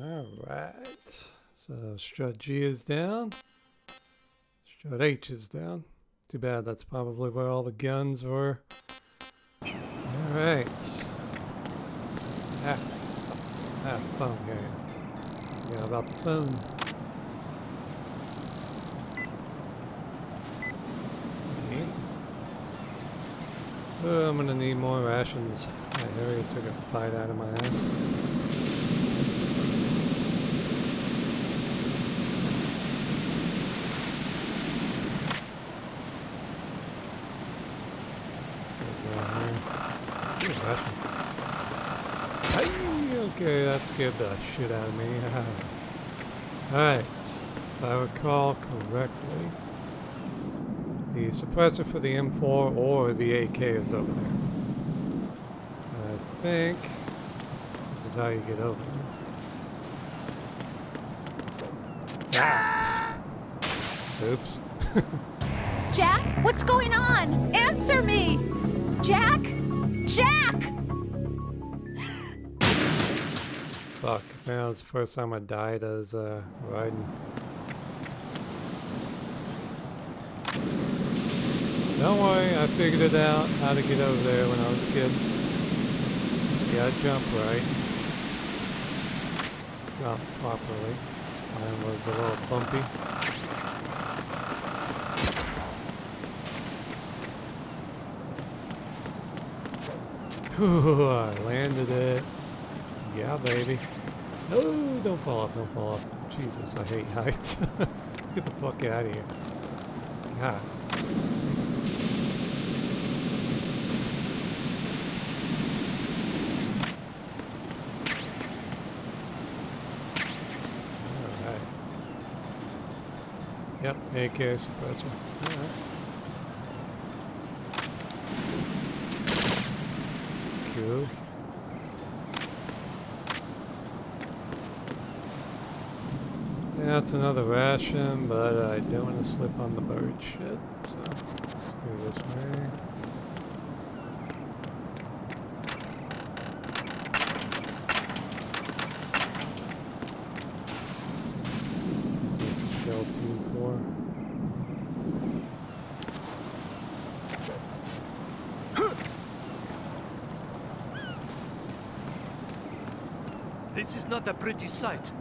Alright. So strut G is down. Strut H is down. Too bad, that's probably where all the guns were. Alright. Phone here. Yeah, about the phone. Okay. Oh, I'm gonna need more rations. That area took a bite out of my ass. Okay, that scared the shit out of me. Alright, if I recall correctly, the suppressor for the M4 or the AK is over there. I think this is how you get over there. Ah! Oops. Jack, what's going on? Answer me! Jack! Jack! Fuck, man, that was the first time I died as riding. Don't worry, I figured it out how to get over there when I was a kid. Just gotta jump right. Jump properly. Mine was a little bumpy. Whew, I landed it. Yeah, baby. No, don't fall off, don't fall off. Jesus, I hate heights. Let's get the fuck out of here. God. Alright. Yep, AK suppressor. Alright. Cool. That's another ration, but I don't want to slip on the bird shit, so let's go this way. This is Shell 2 core. This is not a pretty sight.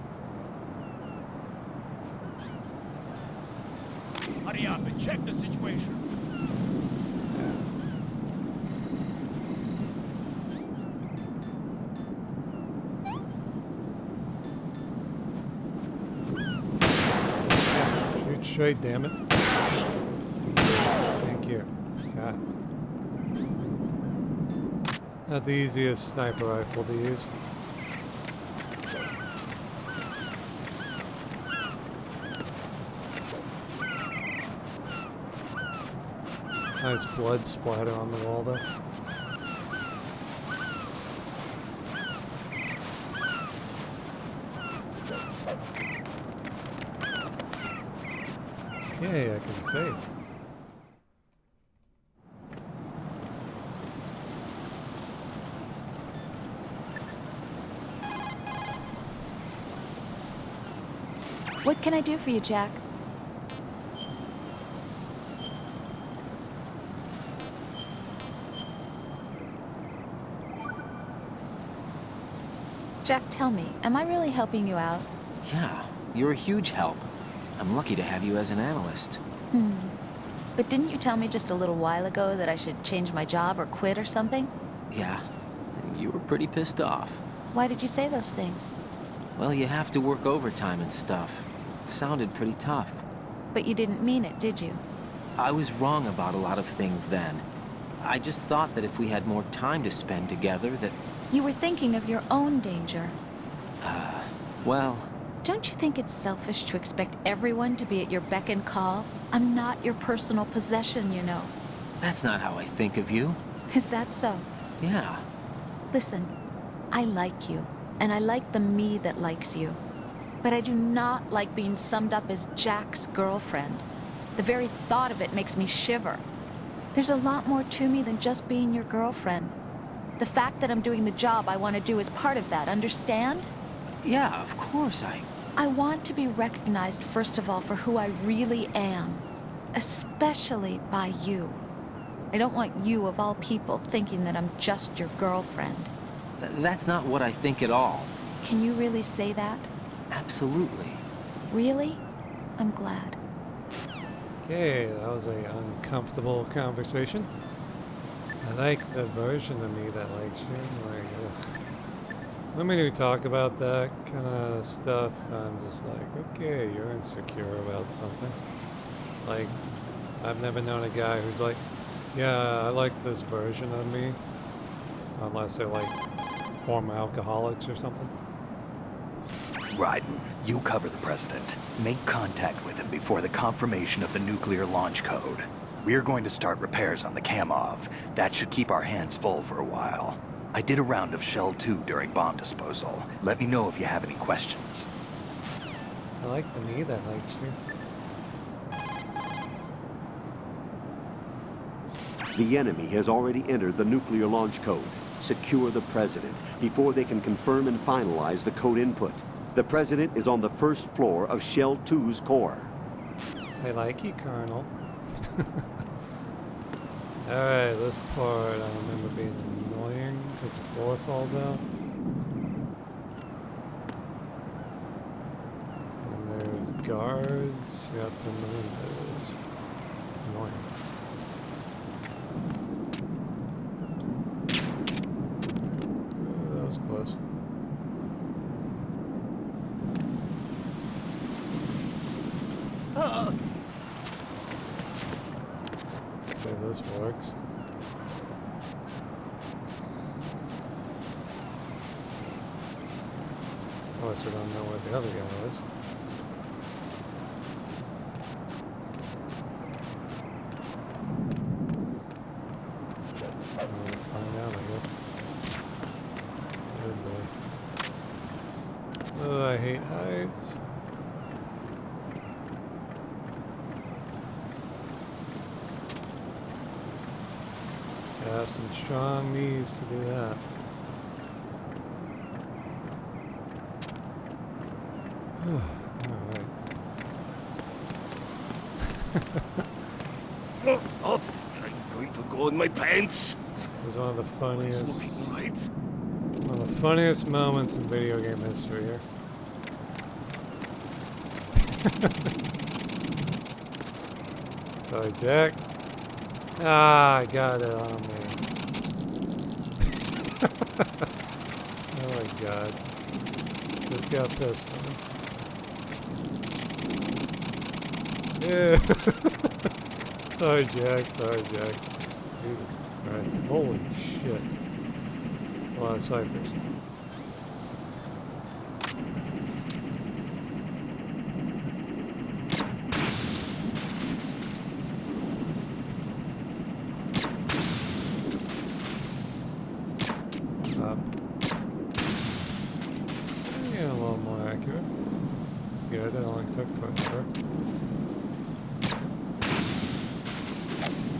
Hurry up and check the situation. Shoot straight, damn it. Thank you. God. Not the easiest sniper rifle to use. Nice blood splatter on the wall though. Yay, I can save. What can I do for you, Jack? Jack, tell me, am I really helping you out? Yeah, you're a huge help. I'm lucky to have you as an analyst. But didn't you tell me just a little while ago that I should change my job or quit or something? Yeah, and you were pretty pissed off. Why did you say those things? Well, you have to work overtime and stuff. It sounded pretty tough. But you didn't mean it, did you? I was wrong about a lot of things then. I just thought that if we had more time to spend together that... You were thinking of your own danger. Well... Don't you think it's selfish to expect everyone to be at your beck and call? I'm not your personal possession, you know. That's not how I think of you. Is that so? Yeah. Listen, I like you, and I like the me that likes you. But I do not like being summed up as Jack's girlfriend. The very thought of it makes me shiver. There's a lot more to me than just being your girlfriend. The fact that I'm doing the job I want to do is part of that, understand? Yeah, of course I want to be recognized, first of all, for who I really am. Especially by you. I don't want you, of all people, thinking that I'm just your girlfriend. That's not what I think at all. Can you really say that? Absolutely. Really? I'm glad. Okay, that was a uncomfortable conversation. I like the version of me that likes you. Like, when we do talk about that kind of stuff, I'm just like, okay, you're insecure about something. Like, I've never known a guy who's like, yeah, I like this version of me. Unless they're like former alcoholics or something. Raiden, you cover the President. Make contact with him before the confirmation of the nuclear launch code. We're going to start repairs on the Kamov. That should keep our hands full for a while. I did a round of Shell 2 during bomb disposal. Let me know if you have any questions. I like the me that likes you. The enemy has already entered the nuclear launch code. Secure the President before they can confirm and finalize the code input. The President is on the first floor of Shell 2's core. I like you, Colonel. Alright, this part I remember being annoying because the floor falls out. And there's guards up in the windows. Annoying. That was close. See if this works. Of course, we don't know where the other guy is. We'll find out, I guess. Oh boy. Oh, I hate heights. I have some strong knees to do that. Alright. Oh, I'm going to go in my pants. This is one of the funniest, Smoking right? one of the funniest moments in video game history here. Sorry, Jack. Ah, I got it on me. Oh my god. Just got pissed on me. Yeah. Sorry, Jack. Sorry, Jack. Jesus Christ. Holy shit. A lot of ciphers. Up. Yeah, a little more accurate. Good, it only took forever.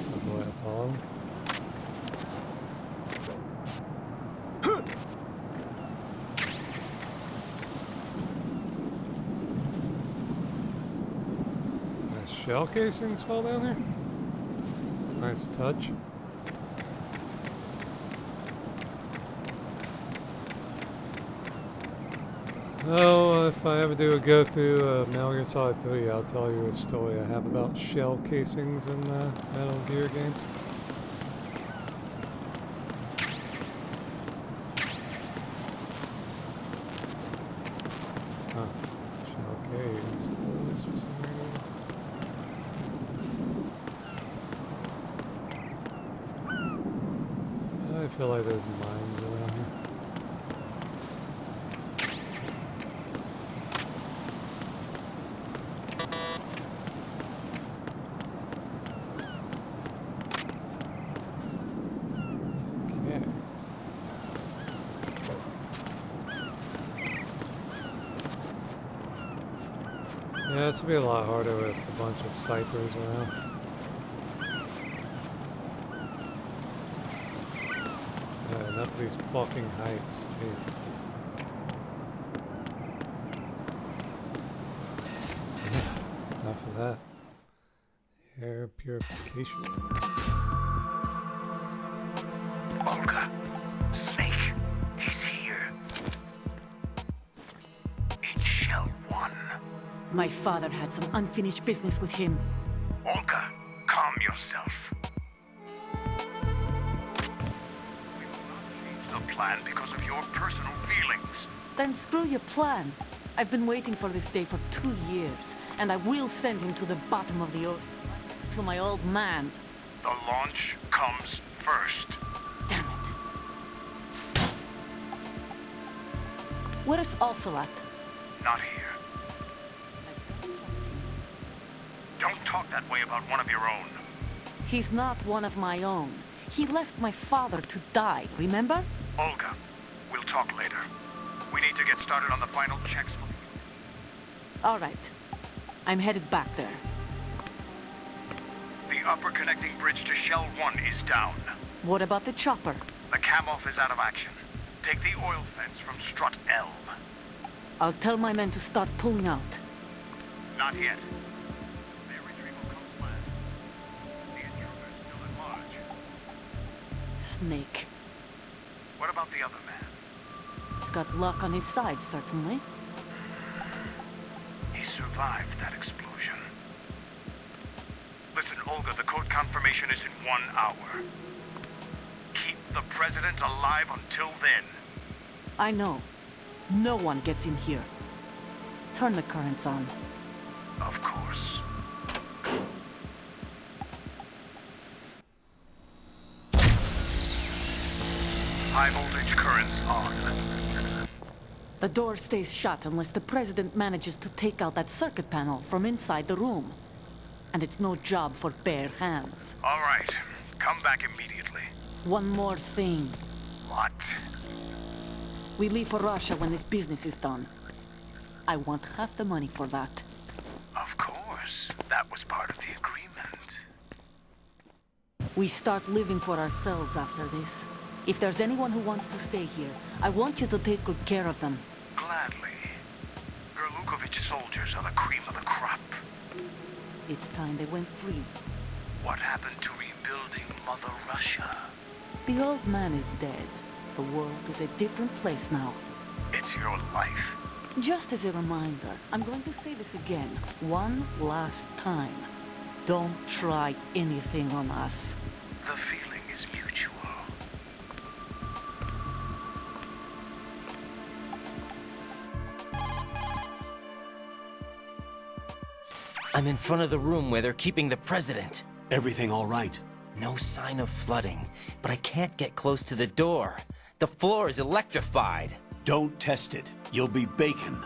Oh boy, that's all of them. Nice shell casings fall down here. It's a nice touch. Oh, if I ever do a go through Metal Gear Solid 3, I'll tell you a story I have about shell casings in the Metal Gear game. Huh. Shell case closed for some reason. I feel like there's mines around here. Yeah, this would be a lot harder with a bunch of ciphers around. Enough of these fucking heights. Jeez. that? Air purification. Olga, Snake, he's here. In Shell 1. My father had some unfinished business with him. Olga, calm yourself. We will not change the plan because of your personal feelings. Then screw your plan. I've been waiting for this day for 2 years, and I will send him to the bottom of the ocean. To my old man. The launch comes first. Damn it. Where's Ocelot? Not here. Don't talk that way about one of your own. He's not one of my own. He left my father to die, remember? Olga, we'll talk later. We need to get started on the final checks for... All right. I'm headed back there. The upper connecting bridge to Shell 1 is down. What about the chopper? The cam-off is out of action. Take the oil fence from strut L. I'll tell my men to start pulling out. Not yet. Their retrieval comes last. The intruder's still at large. Snake. What about the other man? He's got luck on his side, certainly. He survived that explosion. Listen, Olga, the code confirmation is in 1 hour. Keep the president alive until then. I know. No one gets in here. Turn the currents on. Of course. High voltage currents on. The door stays shut unless the president manages to take out that circuit panel from inside the room. And it's no job for bare hands. All right. Come back immediately. One more thing. What? We leave for Russia when this business is done. I want half the money for that. Of course. That was part of the agreement. We start living for ourselves after this. If there's anyone who wants to stay here, I want you to take good care of them. Gladly. Gerlukovich soldiers are the cream of the crop. It's time they went free. What happened to rebuilding Mother Russia? The old man is dead. The world is a different place now. It's your life. Just as a reminder, I'm going to say this again, one last time. Don't try anything on us. The feeling is mutual. I'm in front of the room where they're keeping the president. Everything all right? No sign of flooding, but I can't get close to the door. The floor is electrified. Don't test it. You'll be bacon.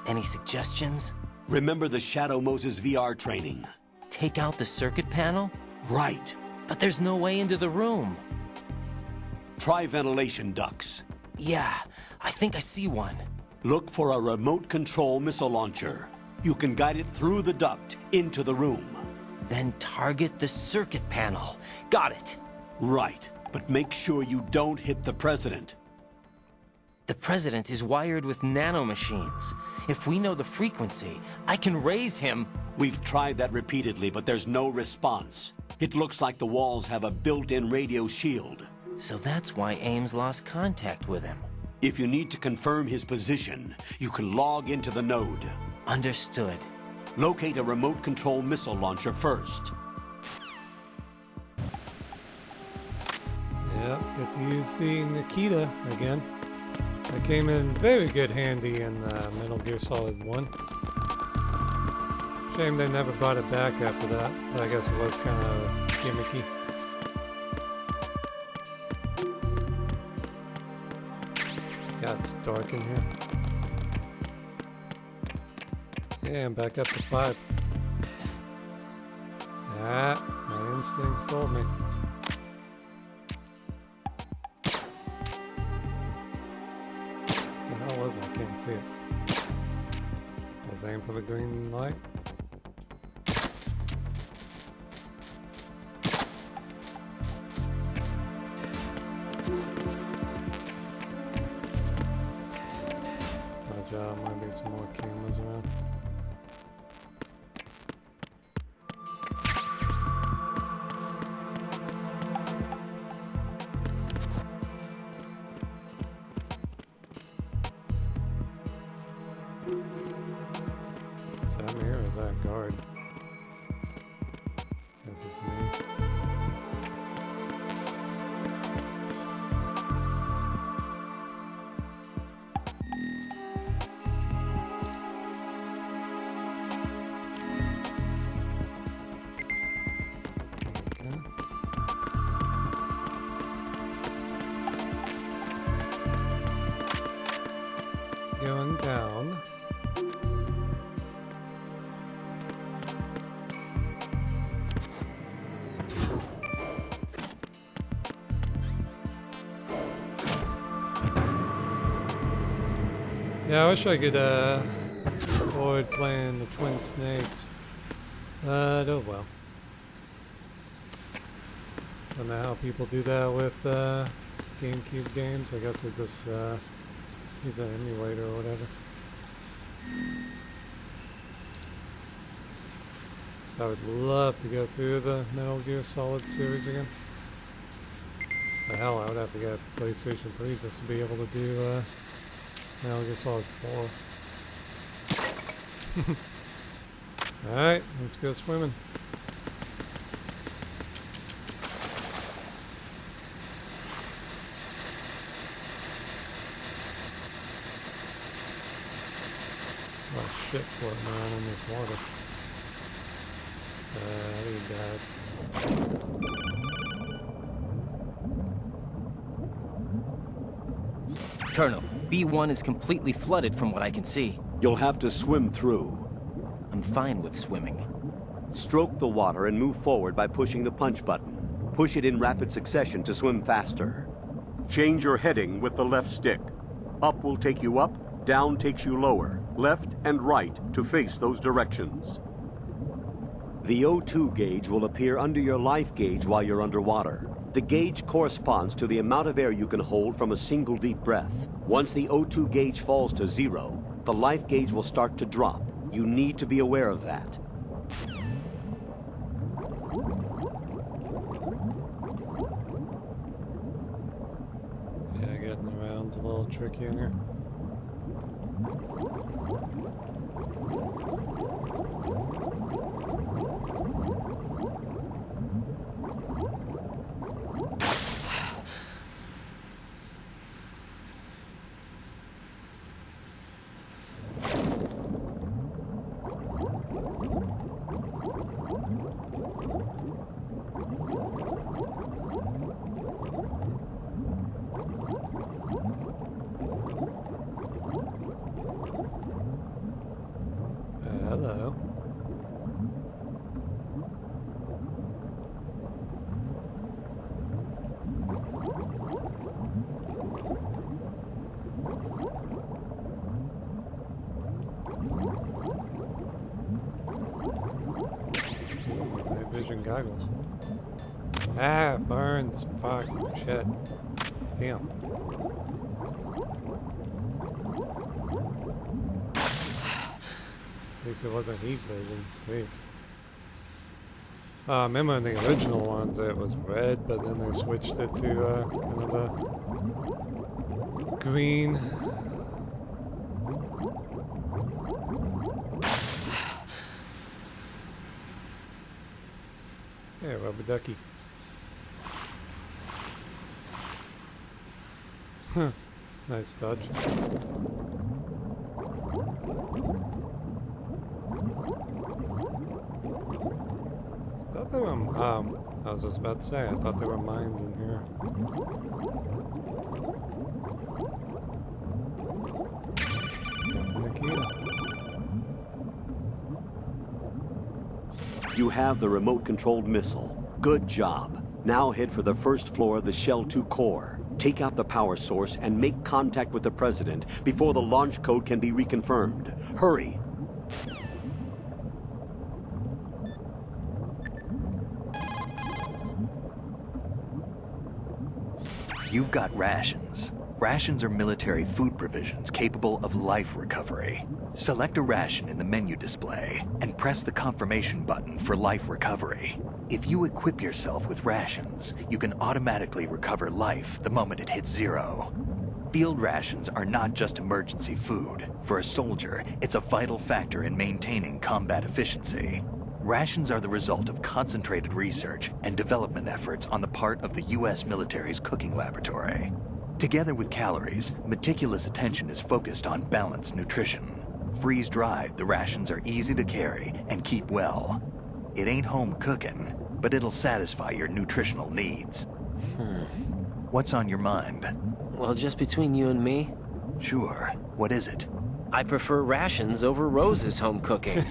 Any suggestions? Remember the Shadow Moses VR training? Take out the circuit panel? Right. But there's no way into the room. Try ventilation ducts. Yeah, I think I see one. Look for a remote control missile launcher. You can guide it through the duct into the room. Then target the circuit panel. Got it. Right, but make sure you don't hit the president. The president is wired with nanomachines. If we know the frequency, I can raise him. We've tried that repeatedly, but there's no response. It looks like the walls have a built-in radio shield. So that's why Ames lost contact with him. If you need to confirm his position, you can log into the node. Understood. Locate a remote control missile launcher first. Yep, get to use the Nikita again. That came in very good handy in Metal Gear Solid 1. Shame they never brought it back after that, but I guess it was kind of gimmicky. God, it's dark in here. Yeah, I'm back up to 5. Ah, my instincts told me. What the hell was it? I can't see it. I was aiming for the green light. Might be some more cameras around. is that guard? Guess it's me. Going down. Yeah, I wish I could avoid playing the Twin Snakes. Oh well. Don't know how people do that with GameCube games. I guess it just use an emulator or whatever. So I would love to go through the Metal Gear Solid series again. But hell, I would have to get PlayStation 3 just to be able to do Metal Gear Solid 4. Alright, let's go swimming. Oh shit, floating around in this water. I need that. Colonel, B1 is completely flooded from what I can see. You'll have to swim through. I'm fine with swimming. Stroke the water and move forward by pushing the punch button. Push it in rapid succession to swim faster. Change your heading with the left stick. Up will take you up, down takes you lower, left and right to face those directions. The O2 gauge will appear under your life gauge while you're underwater. The gauge corresponds to the amount of air you can hold from a single deep breath. Once the O2 gauge falls to 0, the life gauge will start to drop. You need to be aware of that. Yeah, getting around's a little tricky in here. Hello. Night vision goggles. Ah, burns. Fuck. Shit. Damn. At least it wasn't heat vision. Please. I remember in the original ones it was red, but then they switched it to kind of a green. Yeah, rubber ducky. Huh. Nice touch. I thought there were, I was just about to say, I thought there were mines in here. Got the key. You have the remote-controlled missile. Good job. Now head for the first floor of the Shell 2 core. Take out the power source and make contact with the President before the launch code can be reconfirmed. Hurry! You've got rations. Rations are military food provisions capable of life recovery. Select a ration in the menu display and press the confirmation button for life recovery. If you equip yourself with rations, you can automatically recover life the moment it hits 0. Field rations are not just emergency food. For a soldier, it's a vital factor in maintaining combat efficiency. Rations are the result of concentrated research and development efforts on the part of the U.S. military's cooking laboratory. Together with calories, meticulous attention is focused on balanced nutrition. Freeze-dried, the rations are easy to carry and keep well. It ain't home cooking, but it'll satisfy your nutritional needs. What's on your mind? Well, just between you and me, Sure. What is it? I prefer rations over Rose's home cooking.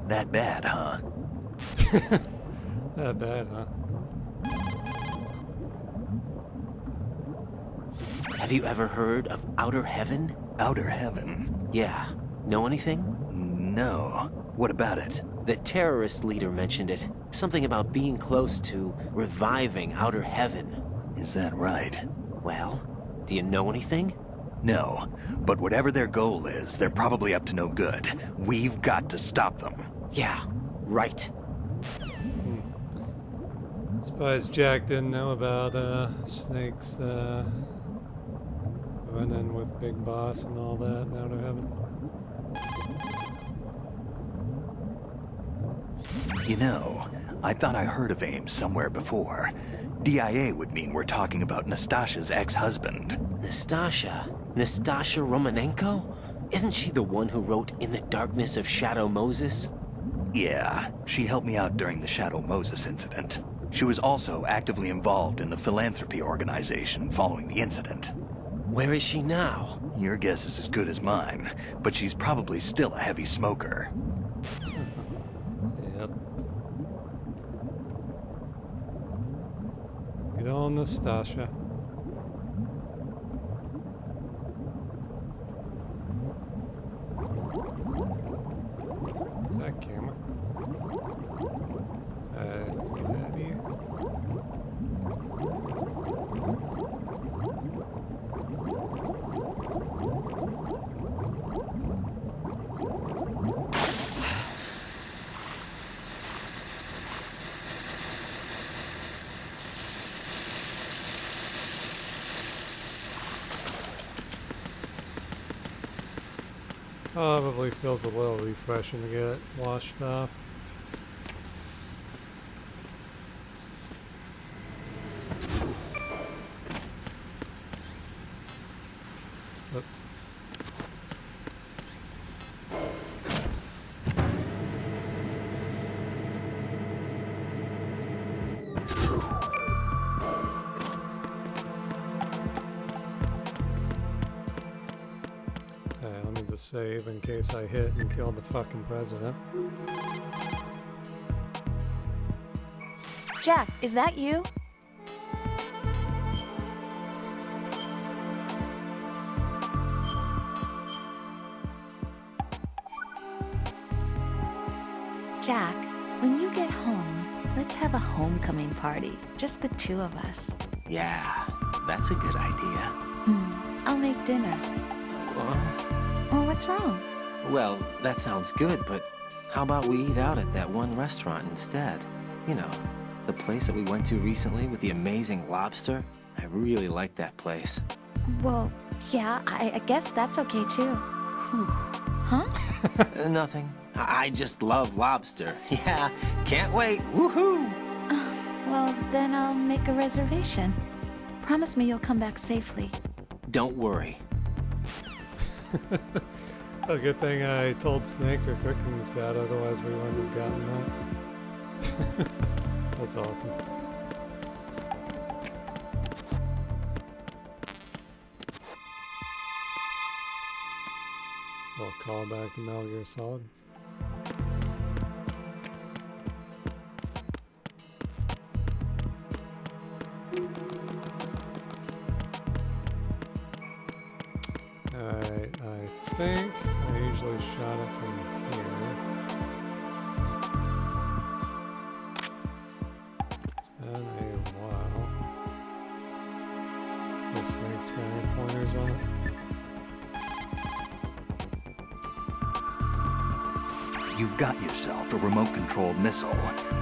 That bad, huh? That bad, huh? Have you ever heard of Outer Heaven? Outer heaven? Yeah. Know anything? No. What about it? The terrorist leader mentioned it. Something about being close to reviving Outer Heaven. Is that right? Well, do you know anything? No. But whatever their goal is, they're probably up to no good. We've got to stop them. Yeah, right. Surprised Jack didn't know about Snake's run-in with Big Boss and all that in Outer Heaven. You know, I thought I heard of Ames somewhere before. DIA would mean we're talking about Nastasha's ex-husband. Nastasha? Nastasha Romanenko? Isn't she the one who wrote In the Darkness of Shadow Moses? Yeah, she helped me out during the Shadow Moses incident. She was also actively involved in the philanthropy organization following the incident. Where is she now? Your guess is as good as mine, but she's probably still a heavy smoker. Yep. Good old Nastasha. Is that camera? Let's get out of here. Probably feels a little refreshing to get washed off. Oop. I'll need to save in case I hit and kill the fucking president. Jack, is that you? Jack, when you get home, let's have a homecoming party. Just the two of us. Yeah, that's a good idea. I'll make dinner. Well, what's wrong? Well, that sounds good, but how about we eat out at that one restaurant instead? You know, the place that we went to recently with the amazing lobster. I really like that place. Well, yeah, I guess that's okay too. Huh? Nothing. I just love lobster. Yeah, can't wait. Woohoo! Well, then I'll make a reservation. Promise me you'll come back safely. Don't worry. A good thing I told Snake her cooking was bad, otherwise we wouldn't have gotten that. That's awesome. We'll call back to Metal Gear Solid. Alright, I think I usually shot it from here. It's been a while. So Snake's got any pointers on it? You've got yourself a remote-controlled missile.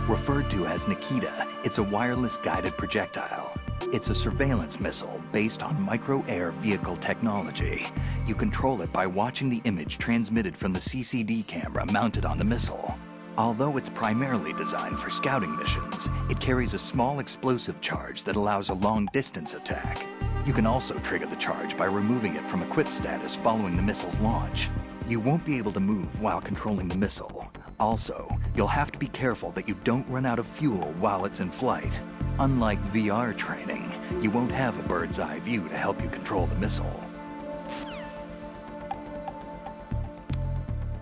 Referred to as Nikita, it's a wireless guided projectile. It's a surveillance missile based on micro-air vehicle technology. You control it by watching the image transmitted from the CCD camera mounted on the missile. Although it's primarily designed for scouting missions, it carries a small explosive charge that allows a long-distance attack. You can also trigger the charge by removing it from equipped status following the missile's launch. You won't be able to move while controlling the missile. Also, you'll have to be careful that you don't run out of fuel while it's in flight. Unlike VR training, you won't have a bird's eye view to help you control the missile.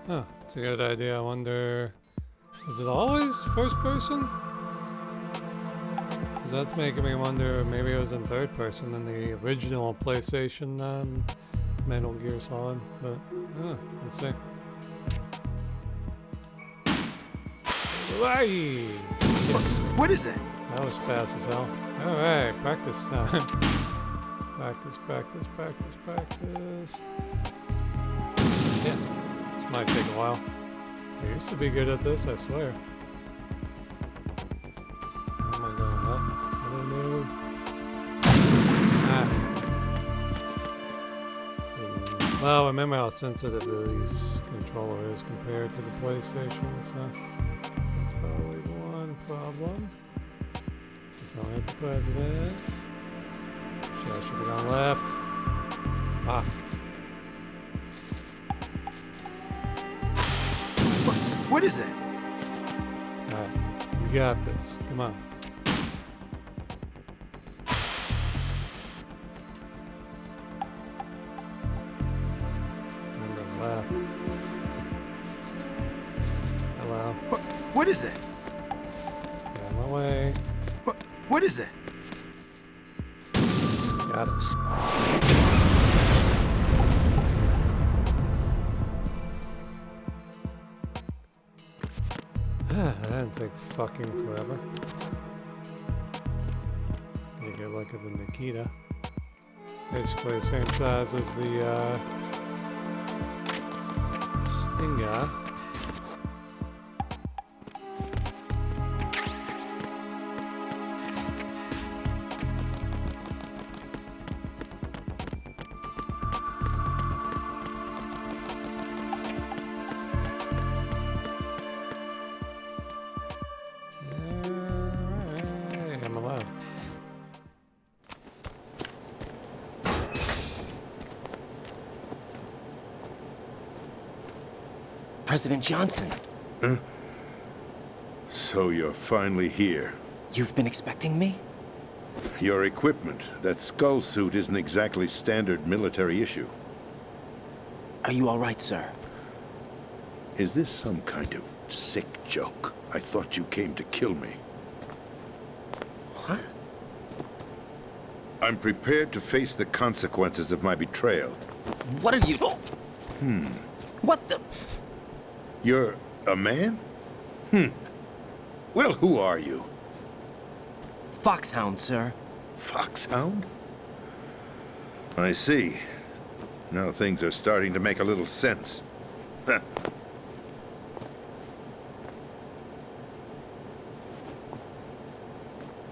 Huh, it's a good idea. I wonder, is it always first person? Because that's making me wonder, maybe it was in third person in the original PlayStation Metal Gear Solid, but let's see. Right. What is that? That was fast as hell. Alright, practice time. Practice, practice, practice, practice. Yeah, this might take a while. I used to be good at this, I swear. How am I going up? I don't know. So, well, remember how sensitive these controller is compared to the PlayStation, so that's probably one problem. So I have the president. I should have gone left. Ah. What is that? Alright, you got this. Come on. Remember left. Hello. What is that? Get out of my way. What is that? Got it. That didn't take fucking forever. Take a look at the Nikita. Basically the same size as the Stinger. President Johnson, So you're finally here. you've been expecting me? Your equipment, that skull suit isn't exactly standard military issue. Are you all right, sir? Is this some kind of sick joke? I thought you came to kill me. What? I'm prepared to face the consequences of my betrayal. What are you... What the... You're a man? Well, who are you? Foxhound, sir. Foxhound? I see. Now things are starting to make a little sense.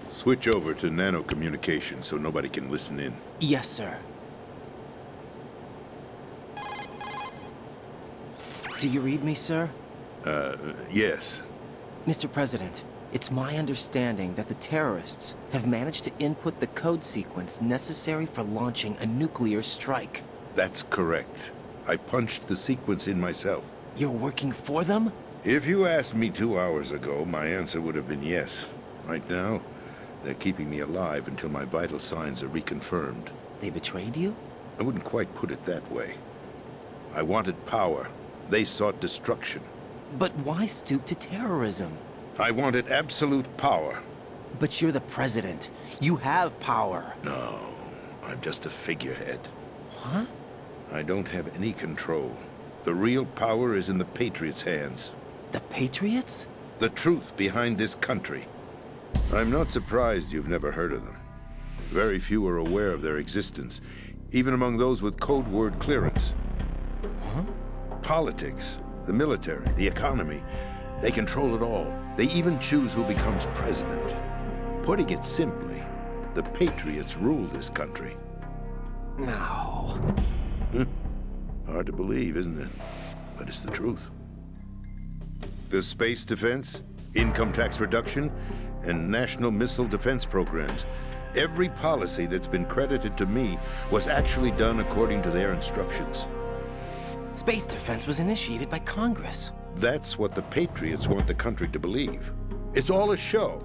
Switch over to nano-communication so nobody can listen in. Yes, sir. Do you read me, sir? Yes. Mr. President, it's my understanding that the terrorists have managed to input the code sequence necessary for launching a nuclear strike. That's correct. I punched the sequence in myself. You're working for them? If you asked me 2 hours ago, my answer would have been yes. Right now, they're keeping me alive until my vital signs are reconfirmed. They betrayed you? I wouldn't quite put it that way. I wanted power. They sought destruction. But why stoop to terrorism? I wanted absolute power. But you're the president. You have power. No, I'm just a figurehead. Huh? I don't have any control. The real power is in the Patriots' hands. The Patriots? The truth behind this country. I'm not surprised you've never heard of them. Very few are aware of their existence, even among those with code word clearance. Huh? Politics, the military, the economy, they control it all. They even choose who becomes president. Putting it simply, The Patriots rule this country. No. Hard to believe, isn't it? But it's the truth. The space defense, income tax reduction, and national missile defense programs. Every policy that's been credited to me was actually done according to their instructions. Space defense was initiated by Congress. That's what the Patriots want the country to believe. It's all a show.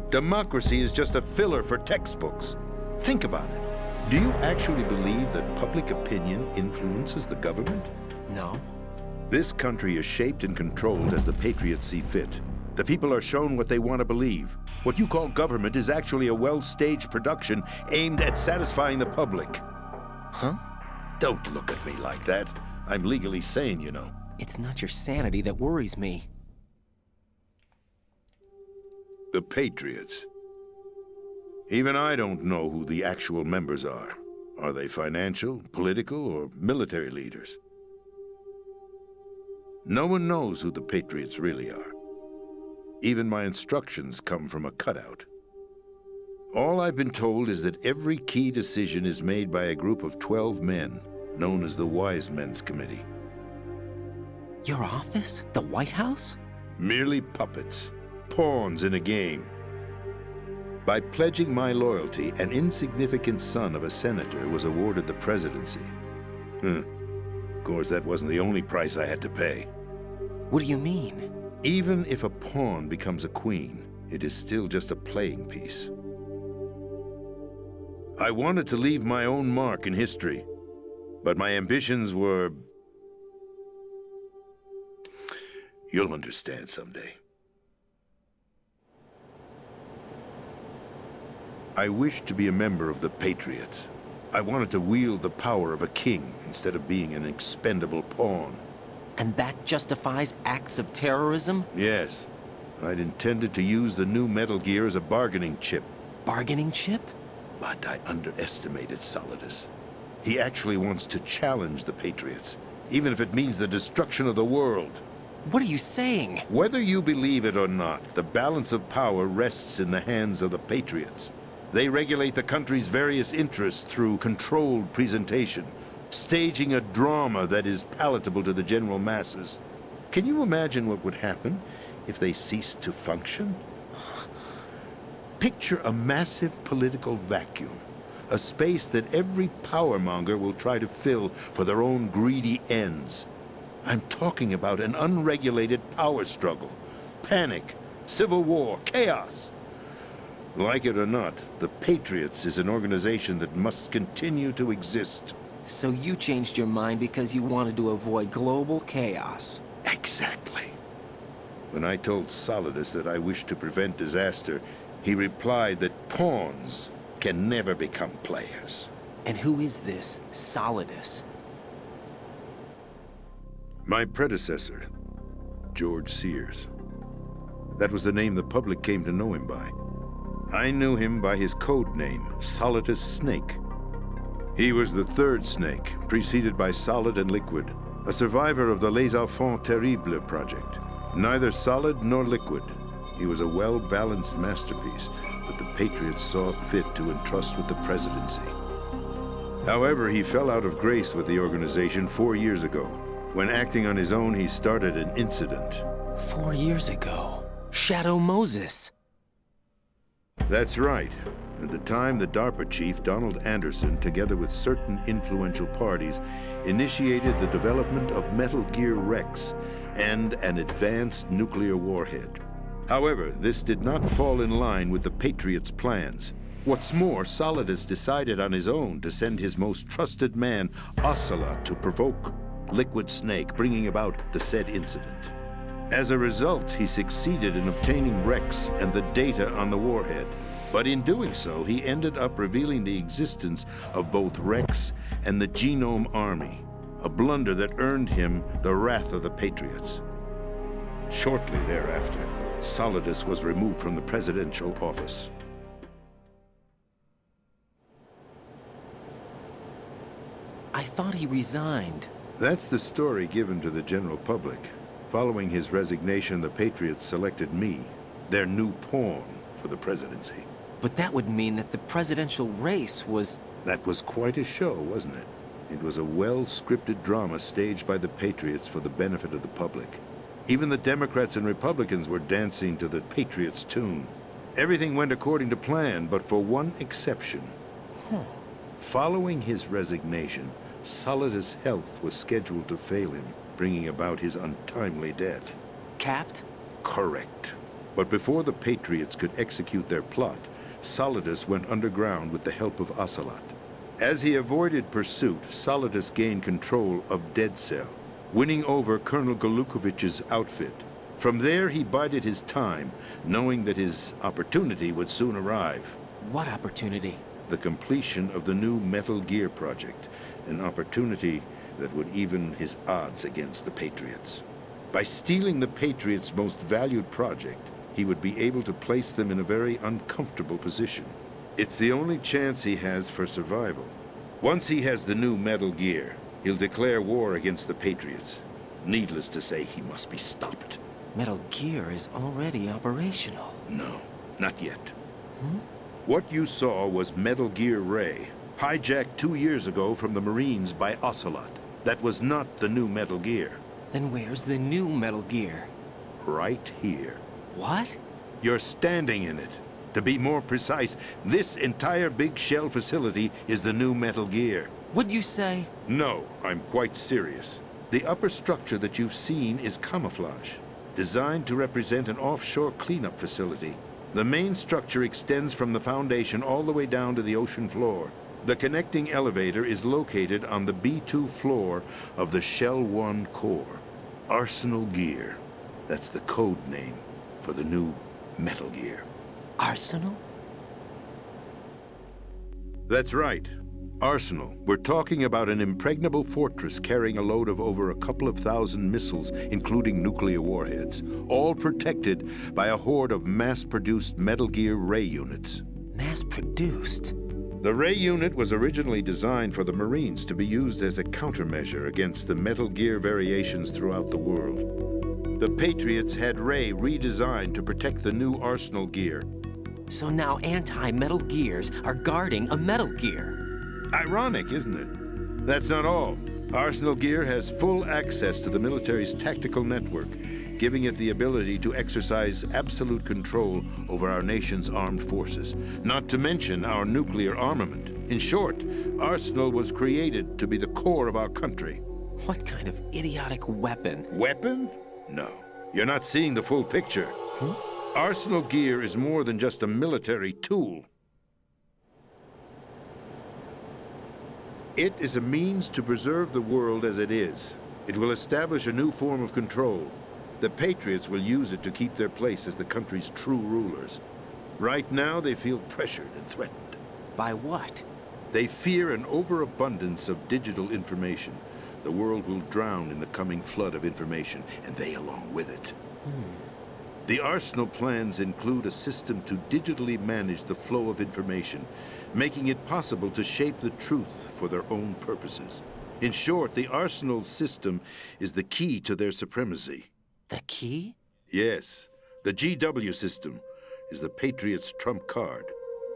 Democracy is just a filler for textbooks. Think about it. Do you actually believe that public opinion influences the government? No. This country is shaped and controlled as the Patriots see fit. The people are shown what they want to believe. What you call government is actually a well-staged production aimed at satisfying the public. Huh? Don't look at me like that. I'm legally sane, you know. It's not your sanity that worries me. The Patriots. Even I don't know who the actual members are. Are they financial, political, or military leaders? No one knows who the Patriots really are. Even my instructions come from a cutout. All I've been told is that every key decision is made by a group of 12 men, known as the Wise Men's Committee. Your office? The White House? Merely puppets, pawns in a game. By pledging my loyalty, an insignificant son of a senator was awarded the presidency. Of course, that wasn't the only price I had to pay. What do you mean? Even if a pawn becomes a queen, it is still just a playing piece. I wanted to leave my own mark in history, but my ambitions were... You'll understand someday. I wished to be a member of the Patriots. I wanted to wield the power of a king instead of being an expendable pawn. And that justifies acts of terrorism? Yes. I'd intended to use the new Metal Gear as a bargaining chip. Bargaining chip? But I underestimated Solidus. He actually wants to challenge the Patriots, even if it means the destruction of the world. What are you saying? Whether you believe it or not, the balance of power rests in the hands of the Patriots. They regulate the country's various interests through controlled presentation, staging a drama that is palatable to the general masses. Can you imagine what would happen if they ceased to function? Picture a massive political vacuum, a space that every powermonger will try to fill for their own greedy ends. I'm talking about an unregulated power struggle, panic, civil war, chaos. Like it or not, the Patriots is an organization that must continue to exist. So you changed your mind because you wanted to avoid global chaos. Exactly. When I told Solidus that I wished to prevent disaster, he replied that pawns can never become players. And who is this Solidus? My predecessor, George Sears. That was the name the public came to know him by. I knew him by his code name, Solidus Snake. He was the third snake, preceded by Solid and Liquid, a survivor of the Les Enfants Terribles project. Neither solid nor liquid, he was a well-balanced masterpiece that the Patriots saw fit to entrust with the presidency. However, he fell out of grace with the organization 4 years ago. When acting on his own, he started an incident. 4 years ago? Shadow Moses. That's right. At the time, the DARPA chief, Donald Anderson, together with certain influential parties, initiated the development of Metal Gear Rex and an advanced nuclear warhead. However, this did not fall in line with the Patriots' plans. What's more, Solidus decided on his own to send his most trusted man, Ocelot, to provoke Liquid Snake, bringing about the said incident. As a result, he succeeded in obtaining Rex and the data on the warhead. But in doing so, he ended up revealing the existence of both Rex and the Genome Army, a blunder that earned him the wrath of the Patriots. Shortly thereafter, Solidus was removed from the presidential office. I thought he resigned. That's the story given to the general public. Following his resignation, the Patriots selected me, their new pawn, for the presidency. But that would mean that the presidential race was... That was quite a show, wasn't it? It was a well-scripted drama staged by the Patriots for the benefit of the public. Even the Democrats and Republicans were dancing to the Patriots' tune. Everything went according to plan, but for one exception. Following his resignation, Solidus' health was scheduled to fail him, bringing about his untimely death. Capped? Correct. But before the Patriots could execute their plot, Solidus went underground with the help of Ocelot. As he avoided pursuit, Solidus gained control of Dead Cell, winning over Colonel Golukovich's outfit. From there, he bided his time, knowing that his opportunity would soon arrive. What opportunity? The completion of the new Metal Gear project, an opportunity that would even his odds against the Patriots. By stealing the Patriots' most valued project, he would be able to place them in a very uncomfortable position. It's the only chance he has for survival. Once he has the new Metal Gear, he'll declare war against the Patriots. Needless to say, he must be stopped. Metal Gear is already operational. No, not yet. What you saw was Metal Gear Ray, hijacked 2 years ago from the Marines by Ocelot. That was not the new Metal Gear. Then where's the new Metal Gear? Right here. What? You're standing in it. To be more precise, this entire big shell facility is the new Metal Gear. What'd you say? No, I'm quite serious. The upper structure that you've seen is camouflage, designed to represent an offshore cleanup facility. The main structure extends from the foundation all the way down to the ocean floor. The connecting elevator is located on the B2 floor of the Shell 1 core. Arsenal Gear. That's the code name for the new Metal Gear. Arsenal? That's right. Arsenal. We're talking about an impregnable fortress carrying a load of over a couple of thousand missiles, including nuclear warheads, all protected by a horde of mass-produced Metal Gear Ray units. Mass-produced? The Ray unit was originally designed for the Marines to be used as a countermeasure against the Metal Gear variations throughout the world. The Patriots had Ray redesigned to protect the new Arsenal Gear. So now anti-Metal Gears are guarding a Metal Gear. Ironic, isn't it? That's not all. Arsenal Gear has full access to the military's tactical network, giving it the ability to exercise absolute control over our nation's armed forces, not to mention our nuclear armament. In short, Arsenal was created to be the core of our country. What kind of idiotic weapon? Weapon? No. You're not seeing the full picture. Arsenal Gear is more than just a military tool. It is a means to preserve the world as it is. It will establish a new form of control. The Patriots will use it to keep their place as the country's true rulers. Right now, they feel pressured and threatened. By what? They fear an overabundance of digital information. The world will drown in the coming flood of information, and they along with it. The Arsenal plans include a system to digitally manage the flow of information, making it possible to shape the truth for their own purposes. In short, the Arsenal system is the key to their supremacy. The key? Yes. The GW system is the Patriots' trump card.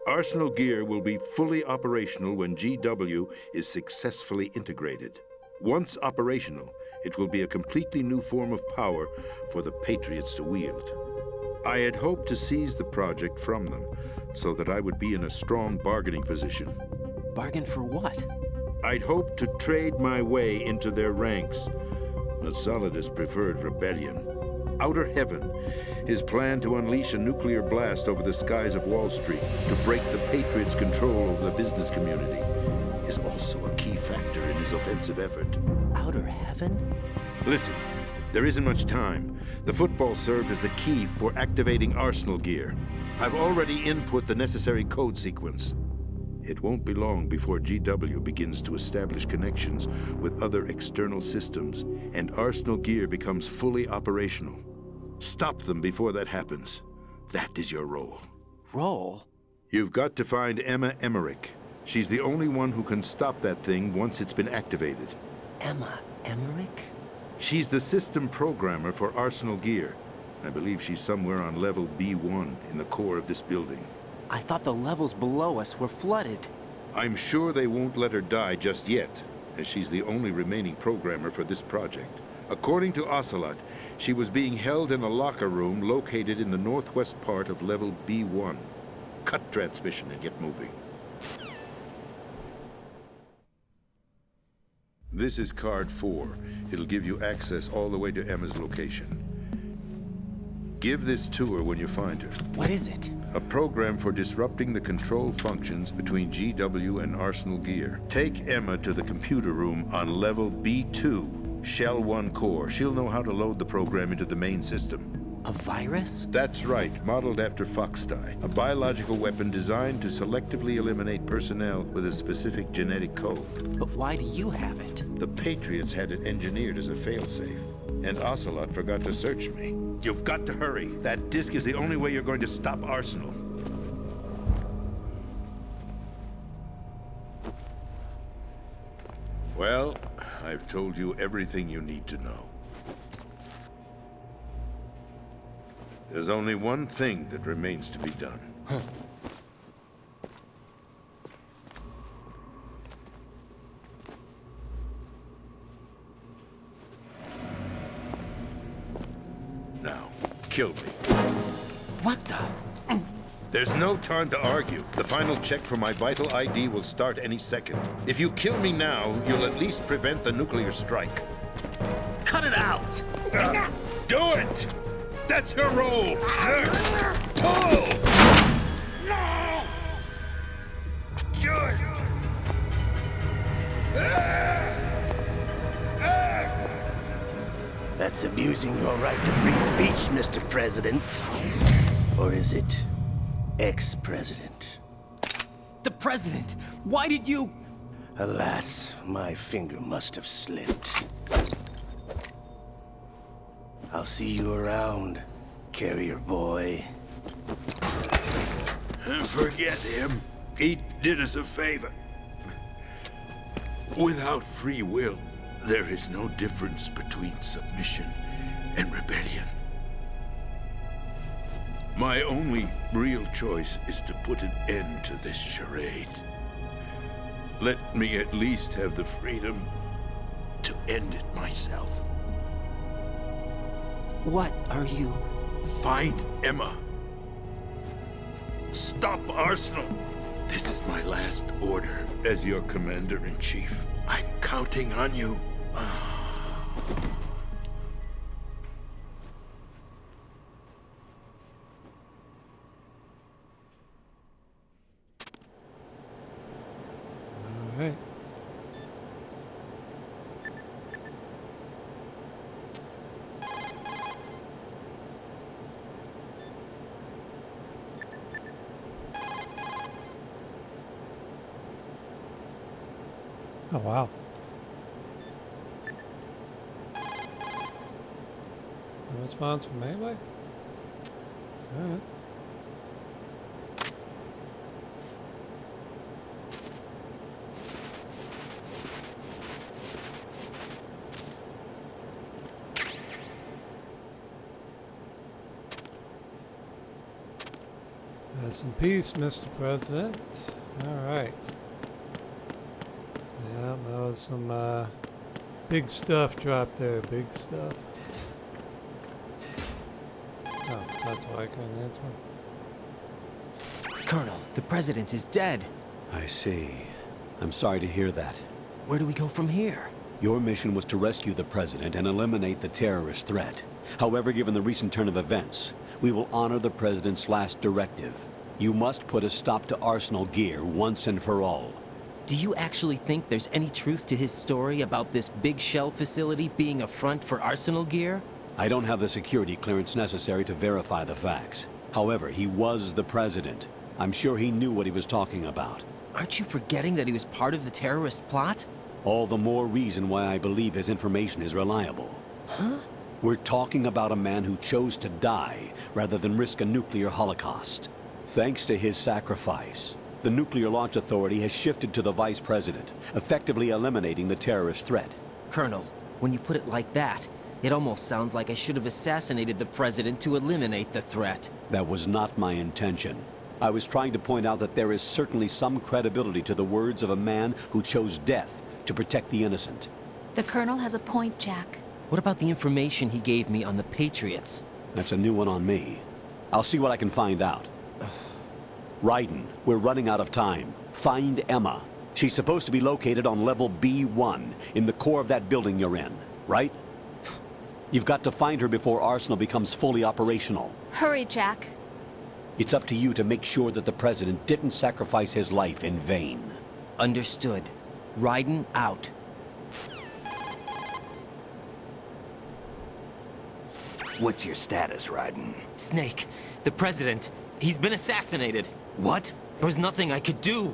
Arsenal Gear will be fully operational when GW is successfully integrated. Once operational, it will be a completely new form of power for the Patriots to wield. I had hoped to seize the project from them, so that I would be in a strong bargaining position. Bargain for what? I'd hoped to trade my way into their ranks, but Solidus preferred rebellion. Outer Heaven, his plan to unleash a nuclear blast over the skies of Wall Street to break the Patriots' control over the business community, is also a key factor in his offensive effort. Outer Heaven? Listen, there isn't much time. The football served as the key for activating Arsenal Gear. I've already input the necessary code sequence. It won't be long before GW begins to establish connections with other external systems, and Arsenal Gear becomes fully operational. Stop them before that happens. That is your role. Role? You've got to find Emma Emmerich. She's the only one who can stop that thing once it's been activated. Emma Emmerich? She's the system programmer for Arsenal Gear. I believe she's somewhere on level B1 in the core of this building. I thought the levels below us were flooded. I'm sure they won't let her die just yet, as she's the only remaining programmer for this project. According to Ocelot, she was being held in a locker room located in the northwest part of level B1. Cut transmission and get moving. This is card 4. It'll give you access all the way to Emma's location. Give this to her when you find her. What is it? A program for disrupting the control functions between GW and Arsenal Gear. Take Emma to the computer room on level B2, Shell 1 core. She'll know how to load the program into the main system. A virus? That's right, modeled after Foxdie, a biological weapon designed to selectively eliminate personnel with a specific genetic code. But why do you have it? The Patriots had it engineered as a failsafe, and Ocelot forgot to search me. You've got to hurry. That disk is the only way you're going to stop Arsenal. Well, I've told you everything you need to know. There's only one thing that remains to be done. Now, kill me. What the? There's no time to argue. The final check for my vital ID will start any second. If you kill me now, you'll at least prevent the nuclear strike. Cut it out! Do it! That's your role! Pull! No! Do it! That's abusing your right to free speech, Mr. President. Or is it ex-president? The president! Why did you... Alas, my finger must have slipped. I'll see you around, carrier boy. Forget him. He did us a favor. Without free will, there is no difference between submission and rebellion. My only real choice is to put an end to this charade. Let me at least have the freedom to end it myself. What are you... Find Emma. Stop Arsenal. This is my last order as your commander-in-chief. I'm counting on you. All right. Oh, wow. No response from melee? Alright. Rest in peace, Mr. President. Alright. Yeah, that was some big stuff dropped there, big stuff. Oh, that's why I couldn't answer. Colonel, the president is dead. I see. I'm sorry to hear that. Where do we go from here? Your mission was to rescue the president and eliminate the terrorist threat. However, given the recent turn of events, we will honor the president's last directive. You must put a stop to Arsenal Gear once and for all. Do you actually think there's any truth to his story about this big shell facility being a front for Arsenal Gear? I don't have the security clearance necessary to verify the facts. However, he was the president. I'm sure he knew what he was talking about. Aren't you forgetting that he was part of the terrorist plot? All the more reason why I believe his information is reliable. Huh? We're talking about a man who chose to die rather than risk a nuclear holocaust. Thanks to his sacrifice, the Nuclear Launch Authority has shifted to the Vice President, effectively eliminating the terrorist threat. Colonel, when you put it like that, it almost sounds like I should have assassinated the president to eliminate the threat. That was not my intention. I was trying to point out that there is certainly some credibility to the words of a man who chose death to protect the innocent. The Colonel has a point, Jack. What about the information he gave me on the Patriots? That's a new one on me. I'll see what I can find out. Raiden, we're running out of time. Find Emma. She's supposed to be located on level B1, in the core of that building you're in, right? You've got to find her before Arsenal becomes fully operational. Hurry, Jack. It's up to you to make sure that the President didn't sacrifice his life in vain. Understood. Raiden out. What's your status, Raiden? Snake, the President, he's been assassinated. What? There was nothing I could do.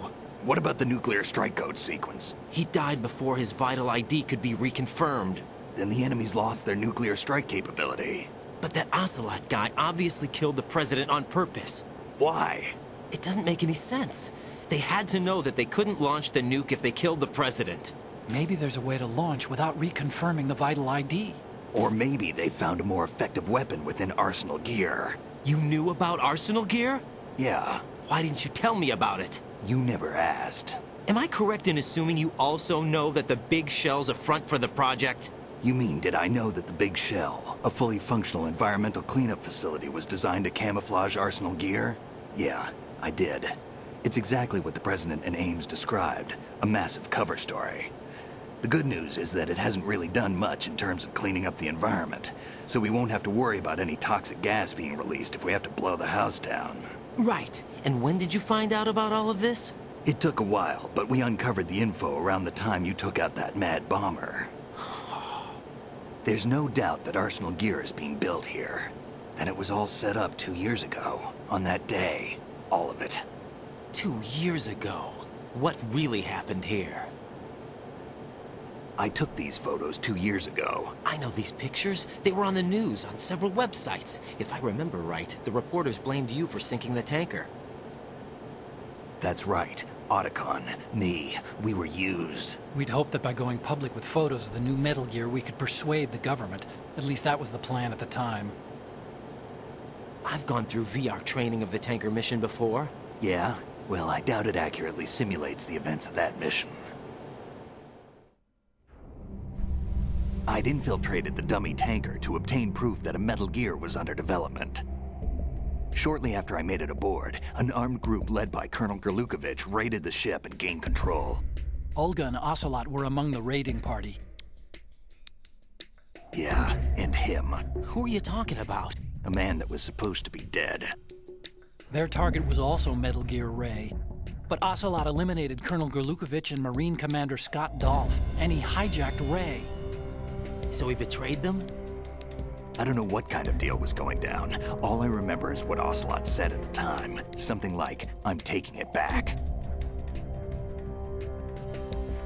What about the nuclear strike code sequence? He died before his vital ID could be reconfirmed. Then the enemy's lost their nuclear strike capability. But that Ocelot guy obviously killed the President on purpose. Why? It doesn't make any sense. They had to know that they couldn't launch the nuke if they killed the President. Maybe there's a way to launch without reconfirming the vital ID. Or maybe they found a more effective weapon within Arsenal gear. You knew about Arsenal gear? Yeah, Why didn't you tell me about it? you never asked. Am I correct in assuming you also know that the big shell's a front for the project? You mean, did I know that the Big Shell, a fully functional environmental cleanup facility, was designed to camouflage Arsenal gear? Yeah, I did. It's exactly what the President and Ames described, a massive cover story. The good news is that it hasn't really done much in terms of cleaning up the environment, so we won't have to worry about any toxic gas being released if we have to blow the house down. Right. And when did you find out about all of this? It took a while, but we uncovered the info around the time you took out that mad bomber. There's no doubt that Arsenal gear is being built here. That it was all set up 2 years ago, on that day. All of it. 2 years ago. What really happened here? I took these photos 2 years ago. I know these pictures. They were on the news, on several websites. If I remember right, the reporters blamed you for sinking the tanker. That's right. Otacon, me, we were used. We'd hoped that by going public with photos of the new Metal Gear, we could persuade the government. At least that was the plan at the time. I've gone through VR training of the tanker mission before. Yeah? Well, I doubt it accurately simulates the events of that mission. I'd infiltrated the dummy tanker to obtain proof that a Metal Gear was under development. Shortly after I made it aboard, an armed group led by Colonel Gerlukovich raided the ship and gained control. Olga and Ocelot were among the raiding party. Yeah, and him. Who are you talking about? A man that was supposed to be dead. Their target was also Metal Gear Ray. But Ocelot eliminated Colonel Gerlukovich and Marine Commander Scott Dolph, and he hijacked Ray. So he betrayed them? I don't know what kind of deal was going down. All I remember is what Ocelot said at the time. Something like, "I'm taking it back."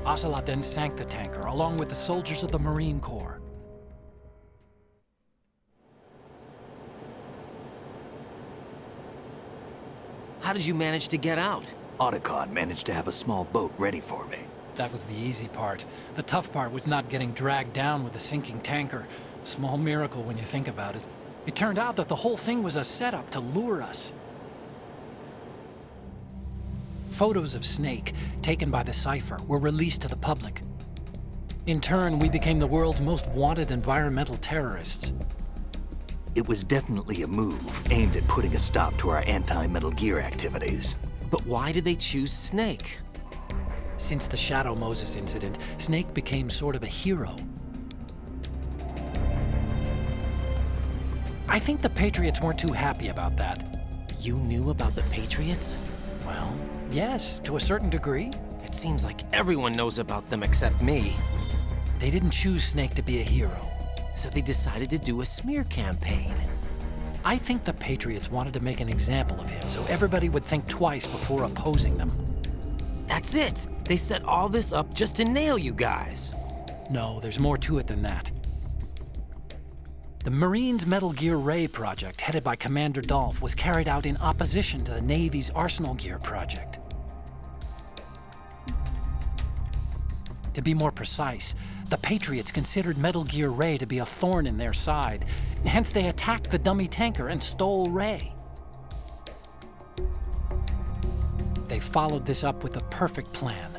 Ocelot then sank the tanker, along with the soldiers of the Marine Corps. How did you manage to get out? Otacon managed to have a small boat ready for me. That was the easy part. The tough part was not getting dragged down with the sinking tanker. A small miracle when you think about it. It turned out that the whole thing was a setup to lure us. Photos of Snake, taken by the Cypher, were released to the public. In turn, we became the world's most wanted environmental terrorists. It was definitely a move aimed at putting a stop to our anti-Metal Gear activities. But why did they choose Snake? Since the Shadow Moses incident, Snake became sort of a hero. I think the Patriots weren't too happy about that. You knew about the Patriots? Well, yes, to a certain degree. It seems like everyone knows about them except me. They didn't choose Snake to be a hero. So they decided to do a smear campaign. I think the Patriots wanted to make an example of him so everybody would think twice before opposing them. That's it! They set all this up just to nail you guys. No, there's more to it than that. The Marines' Metal Gear Ray project, headed by Commander Dolph, was carried out in opposition to the Navy's Arsenal Gear project. To be more precise, the Patriots considered Metal Gear Ray to be a thorn in their side. Hence, they attacked the dummy tanker and stole Ray. they followed this up with a perfect plan.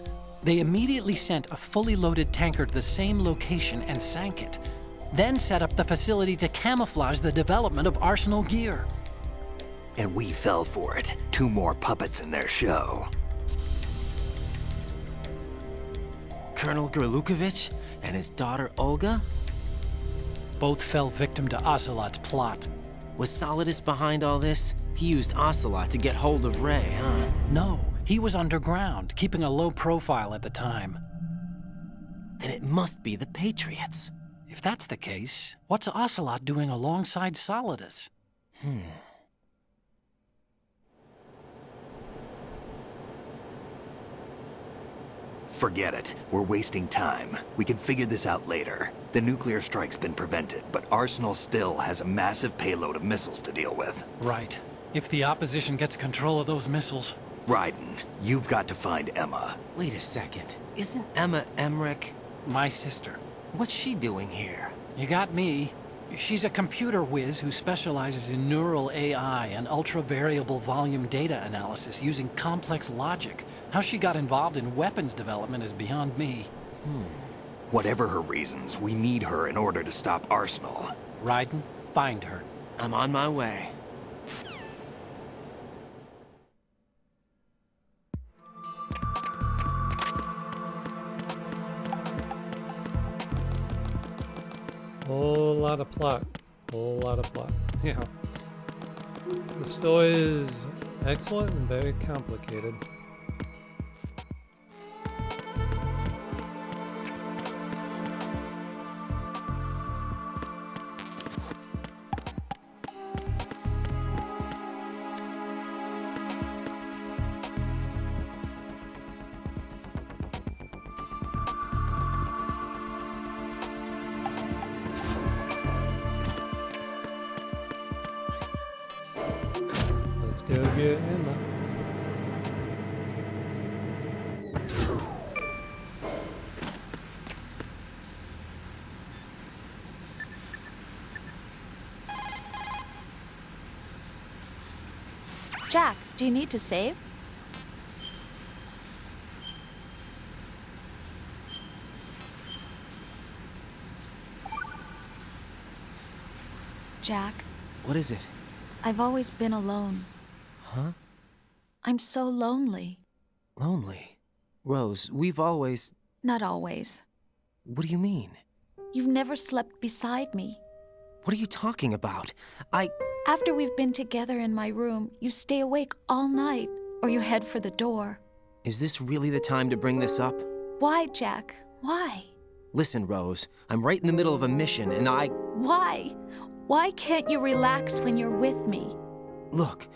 They immediately sent a fully loaded tanker to the same location and sank it, then set up the facility to camouflage the development of Arsenal gear. And we fell for it. 2 more puppets in their show. Colonel Gerlukovich and his daughter Olga? Both fell victim to Ocelot's plot. Was Solidus behind all this? He used Ocelot to get hold of Ray, huh? No, he was underground, keeping a low profile at the time. Then it must be the Patriots. If that's the case, what's Ocelot doing alongside Solidus? Forget it. We're wasting time. We can figure this out later. The nuclear strike's been prevented, but Arsenal still has a massive payload of missiles to deal with. Right. If the opposition gets control of those missiles... Raiden, you've got to find Emma. Wait a second. Isn't Emma Emmerich? My sister. What's she doing here? You got me. She's a computer whiz who specializes in neural AI and ultra-variable volume data analysis using complex logic. How she got involved in weapons development is beyond me. Whatever her reasons, we need her in order to stop Arsenal. Raiden, find her. I'm on my way. Whole lot of plot. Whole lot of plot. Yeah. The story is excellent and very complicated. Go get Emma. Jack, do you need to save? Jack, What is it? I've always been alone. Huh? I'm so lonely. Lonely? Rose, we've always... Not always. What do you mean? You've never slept beside me. What are you talking about? After we've been together in my room, you stay awake all night, or you head for the door. Is this really the time to bring this up? Why, Jack? Why? Listen, Rose, I'm right in the middle of a mission and Why? Why can't you relax when you're with me? Look,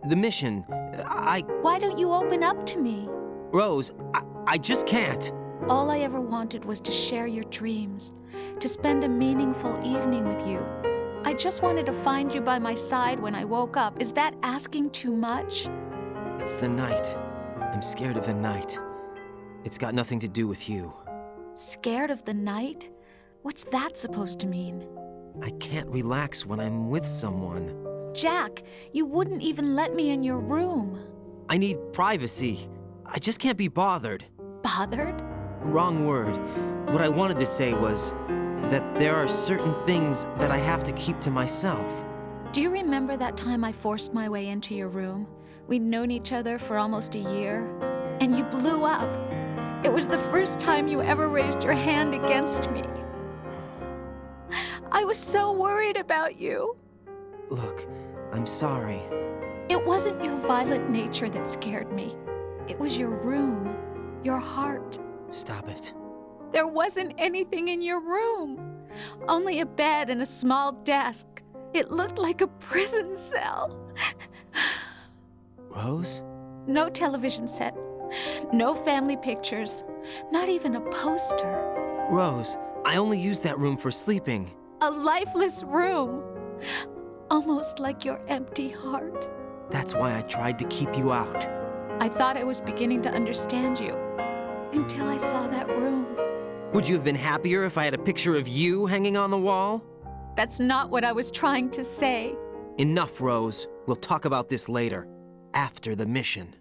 the mission, Why don't you open up to me? Rose, I just can't. All I ever wanted was to share your dreams, to spend a meaningful evening with you. I just wanted to find you by my side when I woke up. Is that asking too much? It's the night. I'm scared of the night. It's got nothing to do with you. Scared of the night? What's that supposed to mean? I can't relax when I'm with someone. Jack, you wouldn't even let me in your room. I need privacy. I just can't be bothered. Bothered? Wrong word. What I wanted to say was that there are certain things that I have to keep to myself. Do you remember that time I forced my way into your room? We'd known each other for almost a year, and you blew up. It was the first time you ever raised your hand against me. I was so worried about you. Look, I'm sorry. It wasn't your violent nature that scared me. It was your room, your heart. Stop it. There wasn't anything in your room. Only a bed and a small desk. It looked like a prison cell. Rose? No television set. No family pictures. Not even a poster. Rose, I only use that room for sleeping. A lifeless room. Almost like your empty heart. That's why I tried to keep you out. I thought I was beginning to understand you. Until I saw that room. Would you have been happier if I had a picture of you hanging on the wall? That's not what I was trying to say. Enough, Rose. We'll talk about this later. After the mission.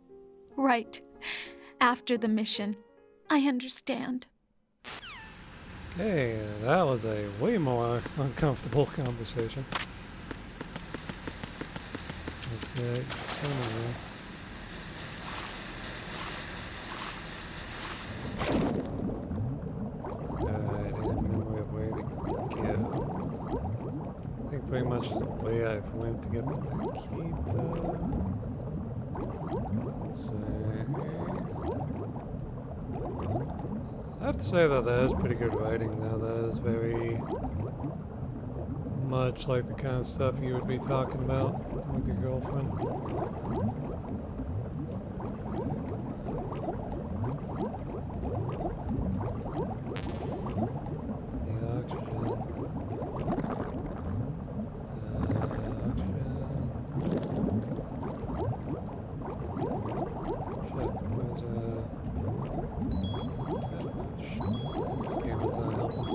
Right. After the mission. I understand. Okay, that was a way more uncomfortable conversation. Okay, anyway. Alright, I remember where to go. I think pretty much the way I've went to get the Nikita. Let's see. I have to say that that is pretty good writing though. That is very much like the kind of stuff you would be talking about with your girlfriend. Need oxygen. Shit, where's this game is not helping.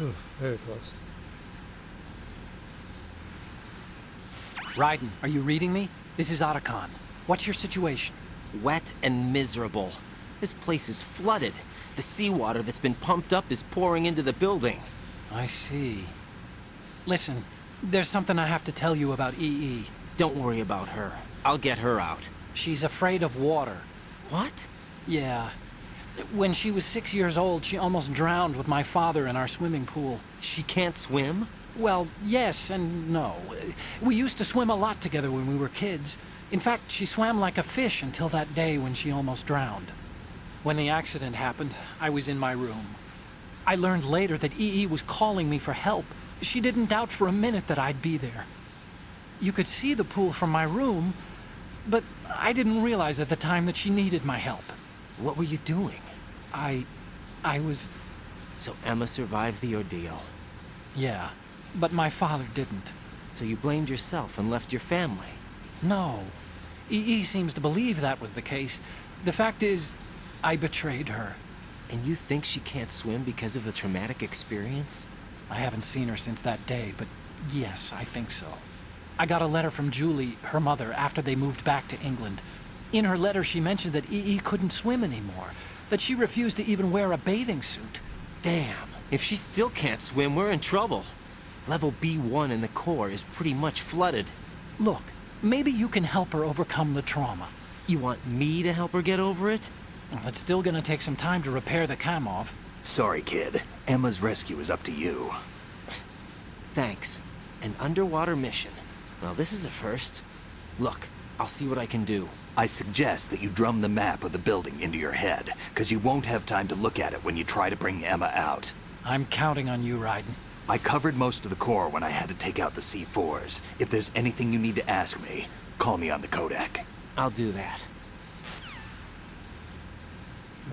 Ooh, very close. Raiden, are you reading me? This is Otacon. What's your situation? Wet and miserable. This place is flooded. The seawater that's been pumped up is pouring into the building. I see. Listen, there's something I have to tell you about EE. Don't worry about her. I'll get her out. She's afraid of water. What? Yeah. When she was 6 years old, she almost drowned with my father in our swimming pool. She can't swim? Well, yes and no. We used to swim a lot together when we were kids. In fact, she swam like a fish until that day when she almost drowned. When the accident happened, I was in my room. I learned later that EE was calling me for help. She didn't doubt for a minute that I'd be there. You could see the pool from my room, but I didn't realize at the time that she needed my help. What were you doing? I was... So Emma survived the ordeal. Yeah, but my father didn't. So you blamed yourself and left your family? No. EE seems to believe that was the case. The fact is, I betrayed her. And you think she can't swim because of the traumatic experience? I haven't seen her since that day, but yes, I think so. I got a letter from Julie, her mother, after they moved back to England. In her letter, she mentioned that EE couldn't swim anymore, that she refused to even wear a bathing suit. Damn, if she still can't swim, we're in trouble. Level B1 in the core is pretty much flooded. Look, maybe you can help her overcome the trauma. You want me to help her get over it? Well, it's still gonna take some time to repair the Kamov. Sorry, kid. Emma's rescue is up to you. Thanks. An underwater mission. Well, this is a first. Look, I'll see what I can do. I suggest that you drum the map of the building into your head, because you won't have time to look at it when you try to bring Emma out. I'm counting on you, Raiden. I covered most of the core when I had to take out the C4s. If there's anything you need to ask me, call me on the Kodak. I'll do that.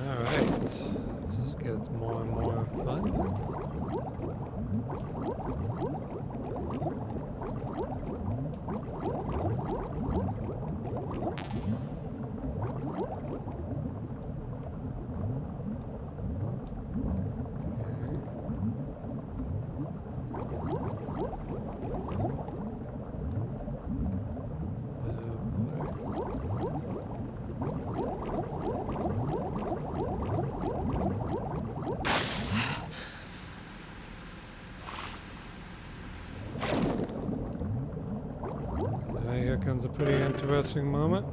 Alright, this just gets more and more fun. Here comes a pretty interesting moment.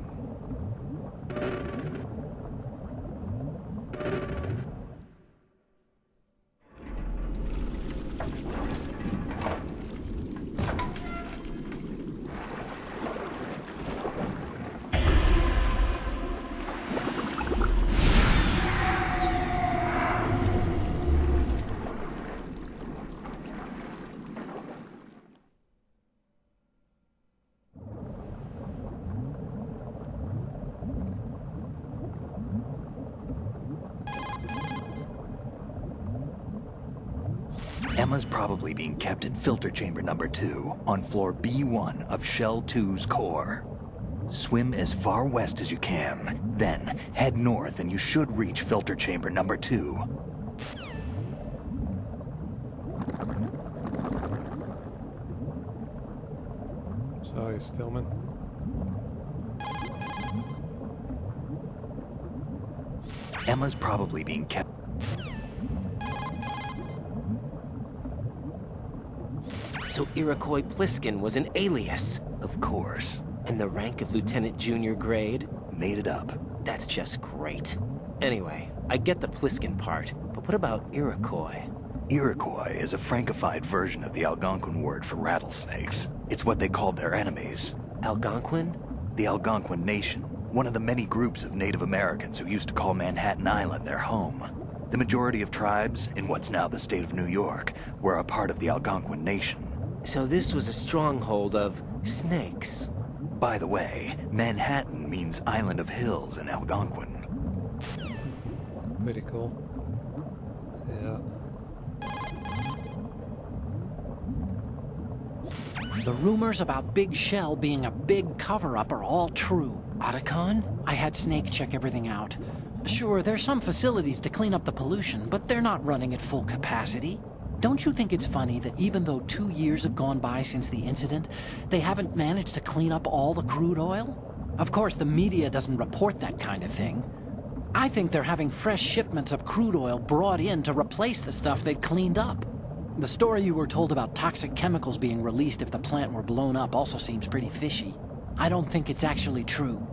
Emma's probably being kept in filter chamber number 2 on floor B1 of Shell 2's core. Swim as far west as you can. Then, head north and you should reach filter chamber number 2. Sorry, Stillman. Emma's probably being kept. So Iroquois Pliskin was an alias. Of course. And the rank of Lieutenant Junior grade? Made it up. That's just great. Anyway, I get the Pliskin part, but what about Iroquois? Iroquois is a Frankified version of the Algonquin word for rattlesnakes. It's what they called their enemies. Algonquin? The Algonquin Nation, one of the many groups of Native Americans who used to call Manhattan Island their home. The majority of tribes, in what's now the state of New York, were a part of the Algonquin Nation. So this was a stronghold of snakes. By the way, Manhattan means Island of Hills in Algonquin. Pretty cool. Yeah. The rumors about Big Shell being a big cover-up are all true. Otacon? I had Snake check everything out. Sure, there's some facilities to clean up the pollution, but they're not running at full capacity. Don't you think it's funny that even though 2 years have gone by since the incident, they haven't managed to clean up all the crude oil? Of course, the media doesn't report that kind of thing. I think they're having fresh shipments of crude oil brought in to replace the stuff they've cleaned up. The story you were told about toxic chemicals being released if the plant were blown up also seems pretty fishy. I don't think it's actually true.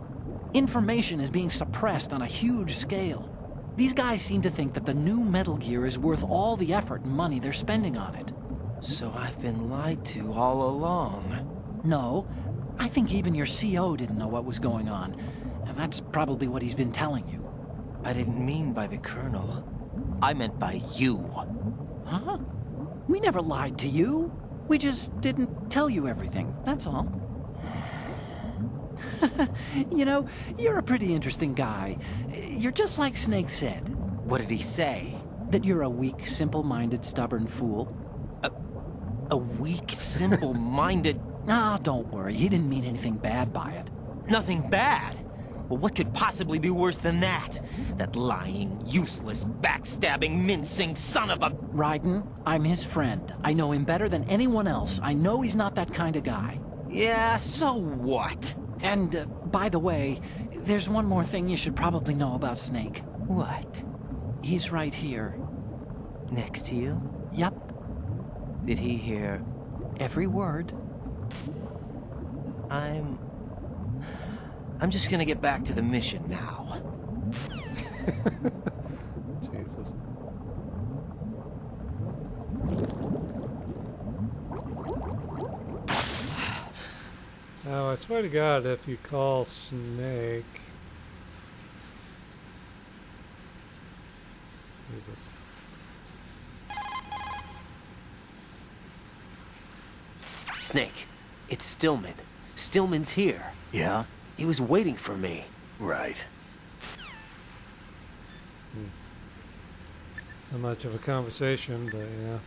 Information is being suppressed on a huge scale. These guys seem to think that the new Metal Gear is worth all the effort and money they're spending on it. So I've been lied to all along. No, I think even your CO didn't know what was going on, and that's probably what he's been telling you. I didn't mean by the Colonel. I meant by you. Huh? We never lied to you. We just didn't tell you everything, that's all. You know, you're a pretty interesting guy. You're just like Snake said. What did he say? That you're a weak, simple-minded, stubborn fool. A weak, simple-minded... Ah, don't worry. He didn't mean anything bad by it. Nothing bad? Well, what could possibly be worse than that? That lying, useless, backstabbing, mincing son of a... Raiden, I'm his friend. I know him better than anyone else. I know he's not that kind of guy. Yeah, so what? And, by the way, there's one more thing you should probably know about Snake. What? He's right here. Next to you? Yep. Did he hear... every word? I'm just gonna get back to the mission now. Jesus. Now, I swear to God, if you call Snake... Jesus. Snake, it's Stillman. Stillman's here. Yeah? He was waiting for me. Right. Not much of a conversation, but yeah.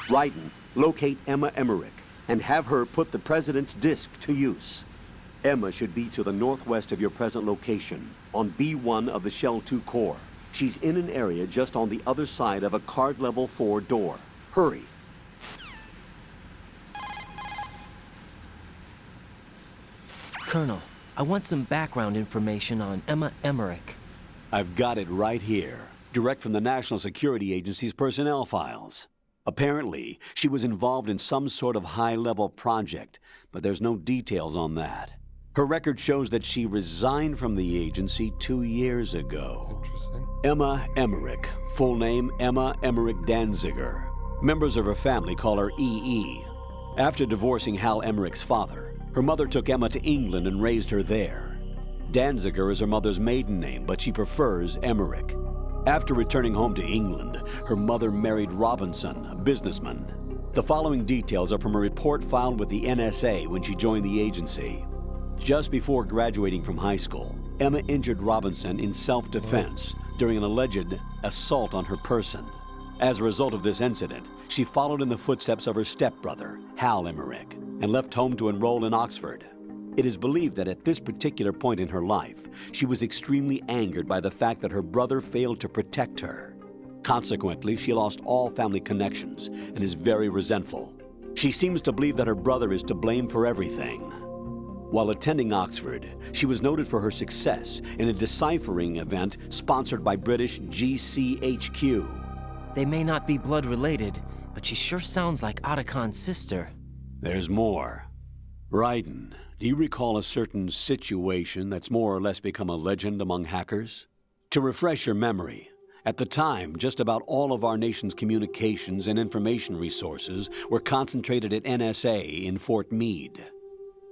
Raiden, locate Emma Emmerich and have her put the President's disc to use. Emma should be to the northwest of your present location, on B1 of the Shell 2 core. She's in an area just on the other side of a card level 4 door. Hurry. Colonel, I want some background information on Emma Emmerich. I've got it right here, direct from the National Security Agency's personnel files. Apparently, she was involved in some sort of high-level project, but there's no details on that. Her record shows that she resigned from the agency 2 years ago. Interesting. Emma Emmerich, full name Emma Emmerich Danziger. Members of her family call her EE. After divorcing Hal Emmerich's father, her mother took Emma to England and raised her there. Danziger is her mother's maiden name, but she prefers Emmerich. After returning home to England, her mother married Robinson, a businessman. The following details are from a report filed with the NSA when she joined the agency. Just before graduating from high school, Emma injured Robinson in self-defense during an alleged assault on her person. As a result of this incident, she followed in the footsteps of her stepbrother, Hal Emmerich, and left home to enroll in Oxford. It is believed that at this particular point in her life, she was extremely angered by the fact that her brother failed to protect her. Consequently, she lost all family connections and is very resentful. She seems to believe that her brother is to blame for everything. While attending Oxford, she was noted for her success in a deciphering event sponsored by British GCHQ. They may not be blood related, but she sure sounds like Otacon's sister. There's more. Raiden, do you recall a certain situation that's more or less become a legend among hackers? To refresh your memory, at the time, just about all of our nation's communications and information resources were concentrated at NSA in Fort Meade.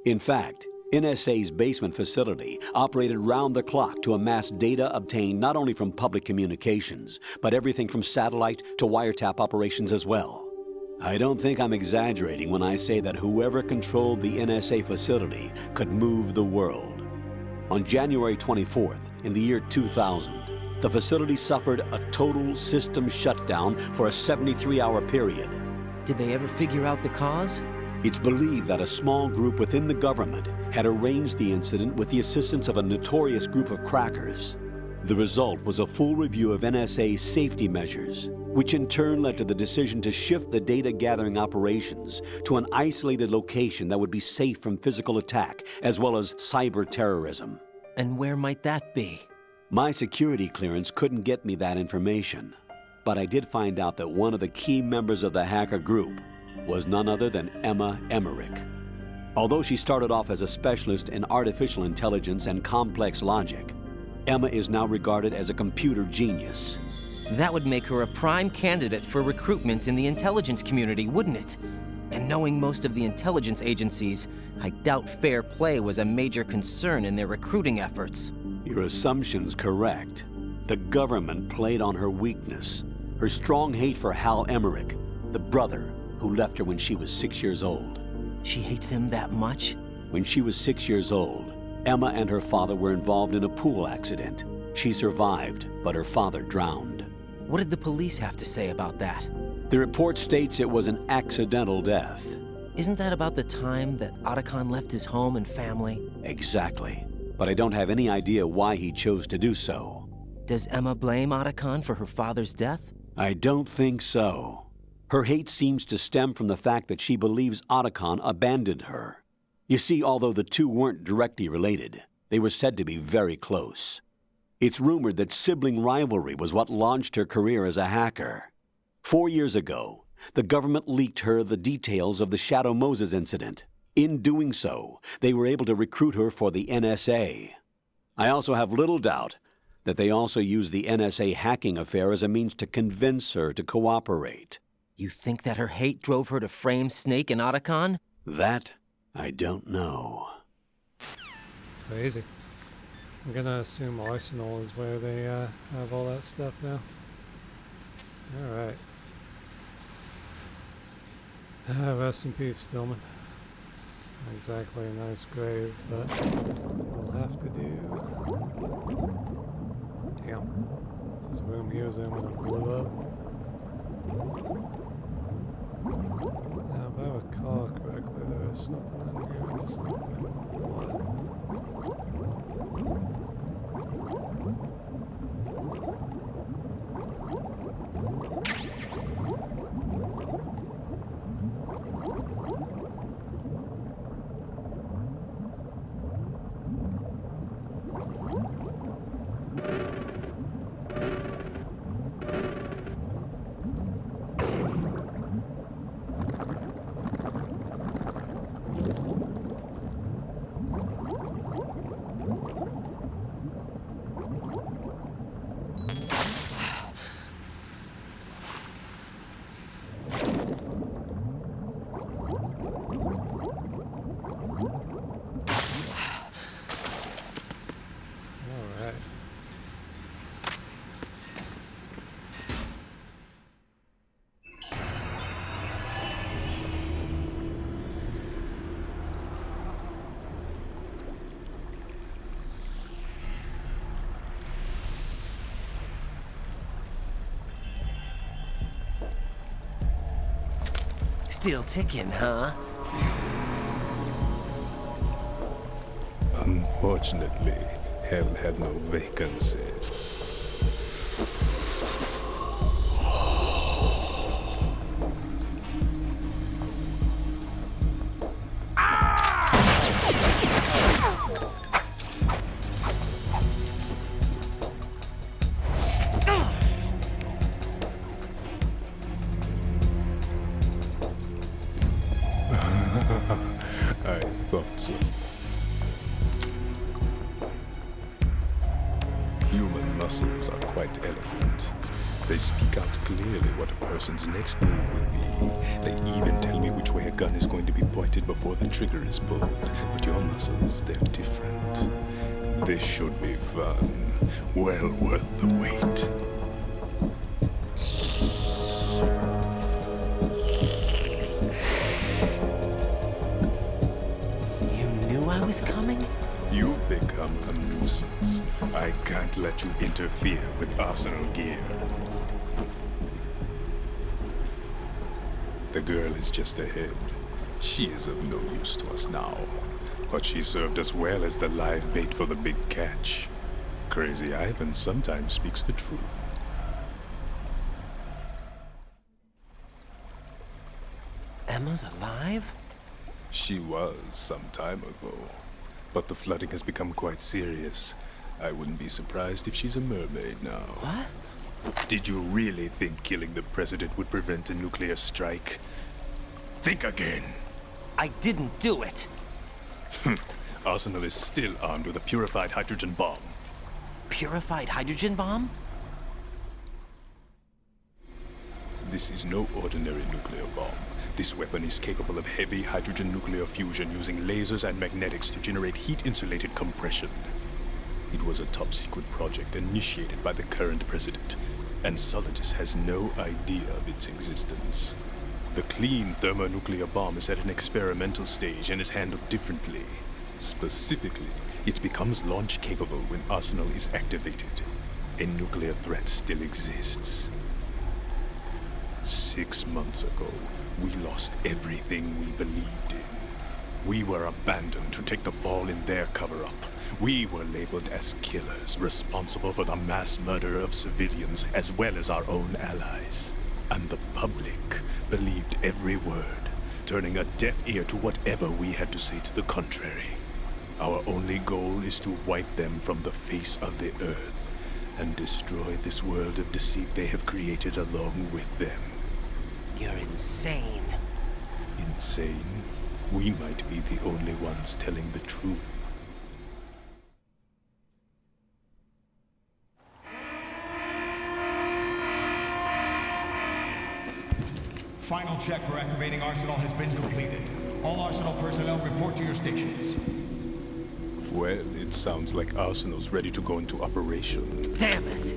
In fact, NSA's basement facility operated round the clock to amass data obtained not only from public communications, but everything from satellite to wiretap operations as well. I don't think I'm exaggerating when I say that whoever controlled the NSA facility could move the world. On January 24th, in the year 2000, the facility suffered a total system shutdown for a 73-hour period. Did they ever figure out the cause? It's believed that a small group within the government had arranged the incident with the assistance of a notorious group of crackers. The result was a full review of NSA's safety measures, which in turn led to the decision to shift the data-gathering operations to an isolated location that would be safe from physical attack, as well as cyber terrorism. And where might that be? My security clearance couldn't get me that information, but I did find out that one of the key members of the hacker group was none other than Emma Emmerich. Although she started off as a specialist in artificial intelligence and complex logic, Emma is now regarded as a computer genius. That would make her a prime candidate for recruitment in the intelligence community, wouldn't it? And knowing most of the intelligence agencies, I doubt fair play was a major concern in their recruiting efforts. Your assumption's correct. The government played on her weakness, her strong hate for Hal Emmerich, the brother who left her when she was 6 years old. She hates him that much? When she was 6 years old, Emma and her father were involved in a pool accident. She survived, but her father drowned. What did the police have to say about that? The report states it was an accidental death. Isn't that about the time that Otacon left his home and family? Exactly. But I don't have any idea why he chose to do so. Does Emma blame Otacon for her father's death? I don't think so. Her hate seems to stem from the fact that she believes Otacon abandoned her. You see, although the two weren't directly related, they were said to be very close. It's rumored that sibling rivalry was what launched her career as a hacker. 4 years ago, the government leaked her the details of the Shadow Moses incident. In doing so, they were able to recruit her for the NSA. I also have little doubt that they also used the NSA hacking affair as a means to convince her to cooperate. You think that her hate drove her to frame Snake and Otacon? That, I don't know. Crazy. I'm gonna assume Arsenal is where they have all that stuff now. Alright. Rest in peace, Stillman. Not exactly a nice grave, but we'll have to do. Damn. This is the room he was in when it blew up. Now, if I recall correctly, there is something in here. I just don't remember what. Still ticking, huh? Unfortunately, hell had no vacancies. I thought so. Human muscles are quite eloquent. They speak out clearly what a person's next move will be. They even tell me which way a gun is going to be pointed before the trigger is pulled. But your muscles, they're different. This should be fun. Well worth the wait. You knew I was coming? You've become a nuisance. I can't let you interfere with Arsenal gear. The girl is just ahead. She is of no use to us now. But she served us well as the live bait for the big catch. Crazy Ivan sometimes speaks the truth. Emma's alive? She was some time ago. But the flooding has become quite serious. I wouldn't be surprised if she's a mermaid now. What? Did you really think killing the president would prevent a nuclear strike? Think again. I didn't do it. Arsenal is still armed with a purified hydrogen bomb. Purified hydrogen bomb? This is no ordinary nuclear bomb. This weapon is capable of heavy hydrogen nuclear fusion using lasers and magnetics to generate heat-insulated compression. It was a top-secret project initiated by the current president, and Solidus has no idea of its existence. The clean thermonuclear bomb is at an experimental stage and is handled differently. Specifically, it becomes launch-capable when Arsenal is activated. A nuclear threat still exists. 6 months ago, we lost everything we believed in. We were abandoned to take the fall in their cover-up. We were labeled as killers, responsible for the mass murder of civilians as well as our own allies. And the public believed every word, turning a deaf ear to whatever we had to say to the contrary. Our only goal is to wipe them from the face of the earth and destroy this world of deceit they have created along with them. You're insane. Insane? We might be the only ones telling the truth. Final check for activating Arsenal has been completed. All Arsenal personnel report to your stations. Well, it sounds like Arsenal's ready to go into operation. Damn it!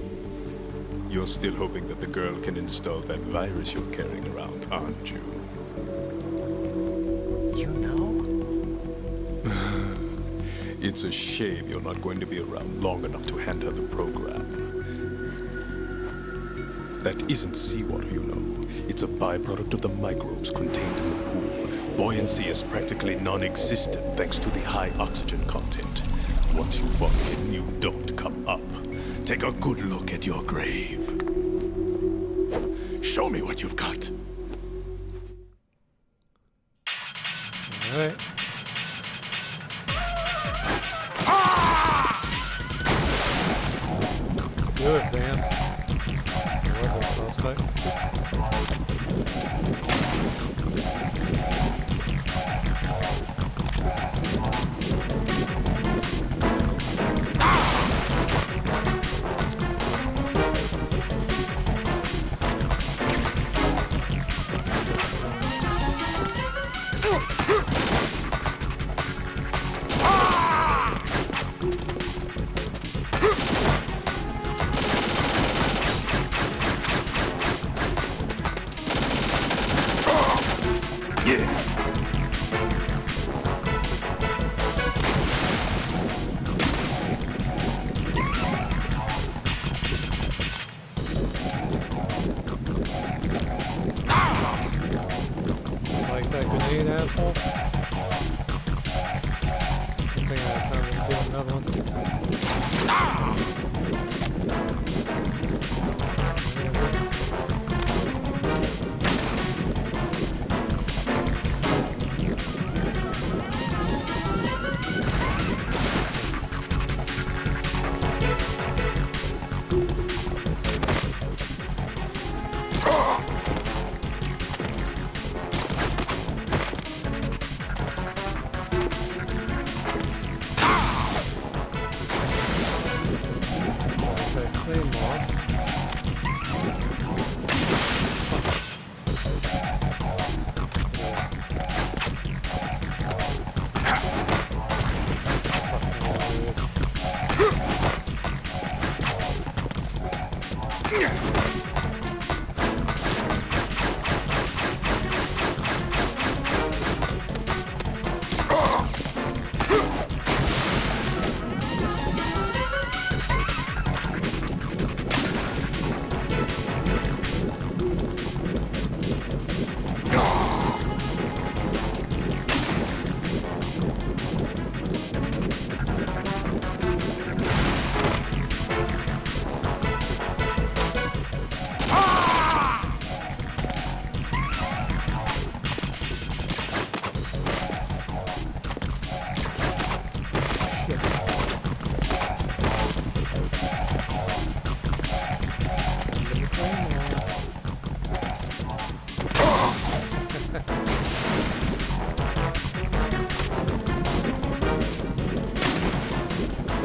You're still hoping that the girl can install that virus you're carrying around, aren't you? You know? It's a shame you're not going to be around long enough to hand her the program. That isn't seawater, you know. It's a byproduct of the microbes contained in the pool. Buoyancy is practically non-existent thanks to the high oxygen content. Once you fall in, you don't come up. Take a good look at your grave. Show me what you've got. All right. Good, Vamp. Level suspect. like that grenade, asshole? I think I'm going to do another one.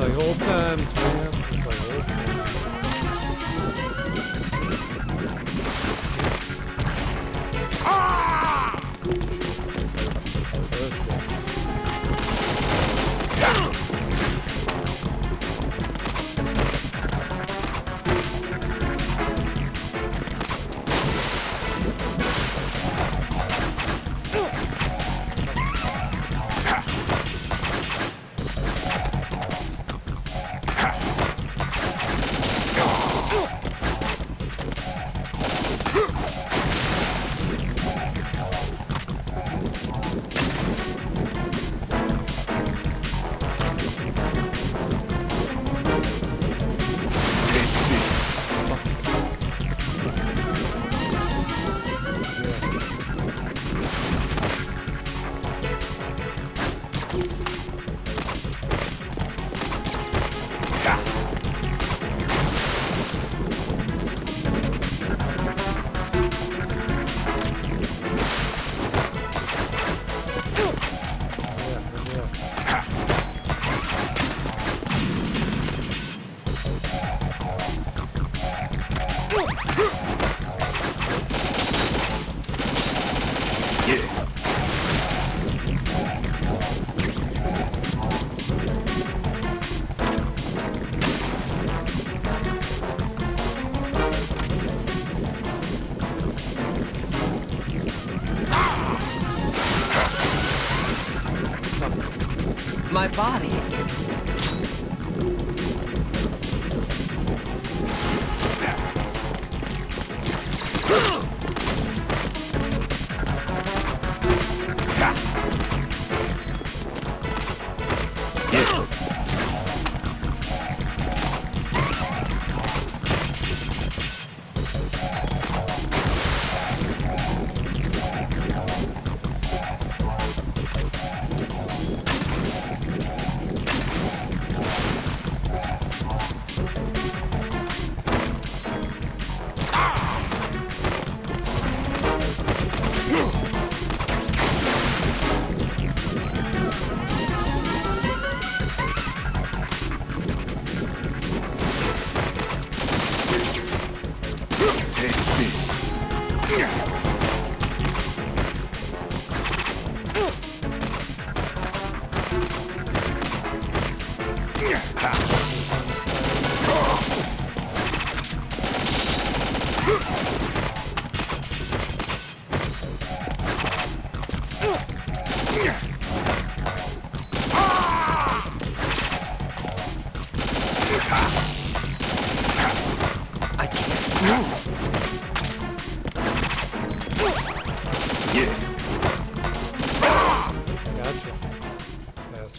like old times, man. It's like old times. My body.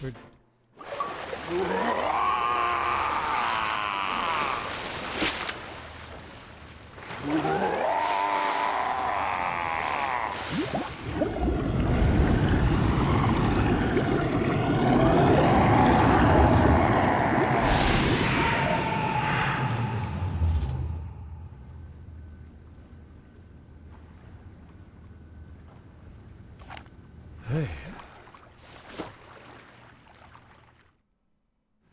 We're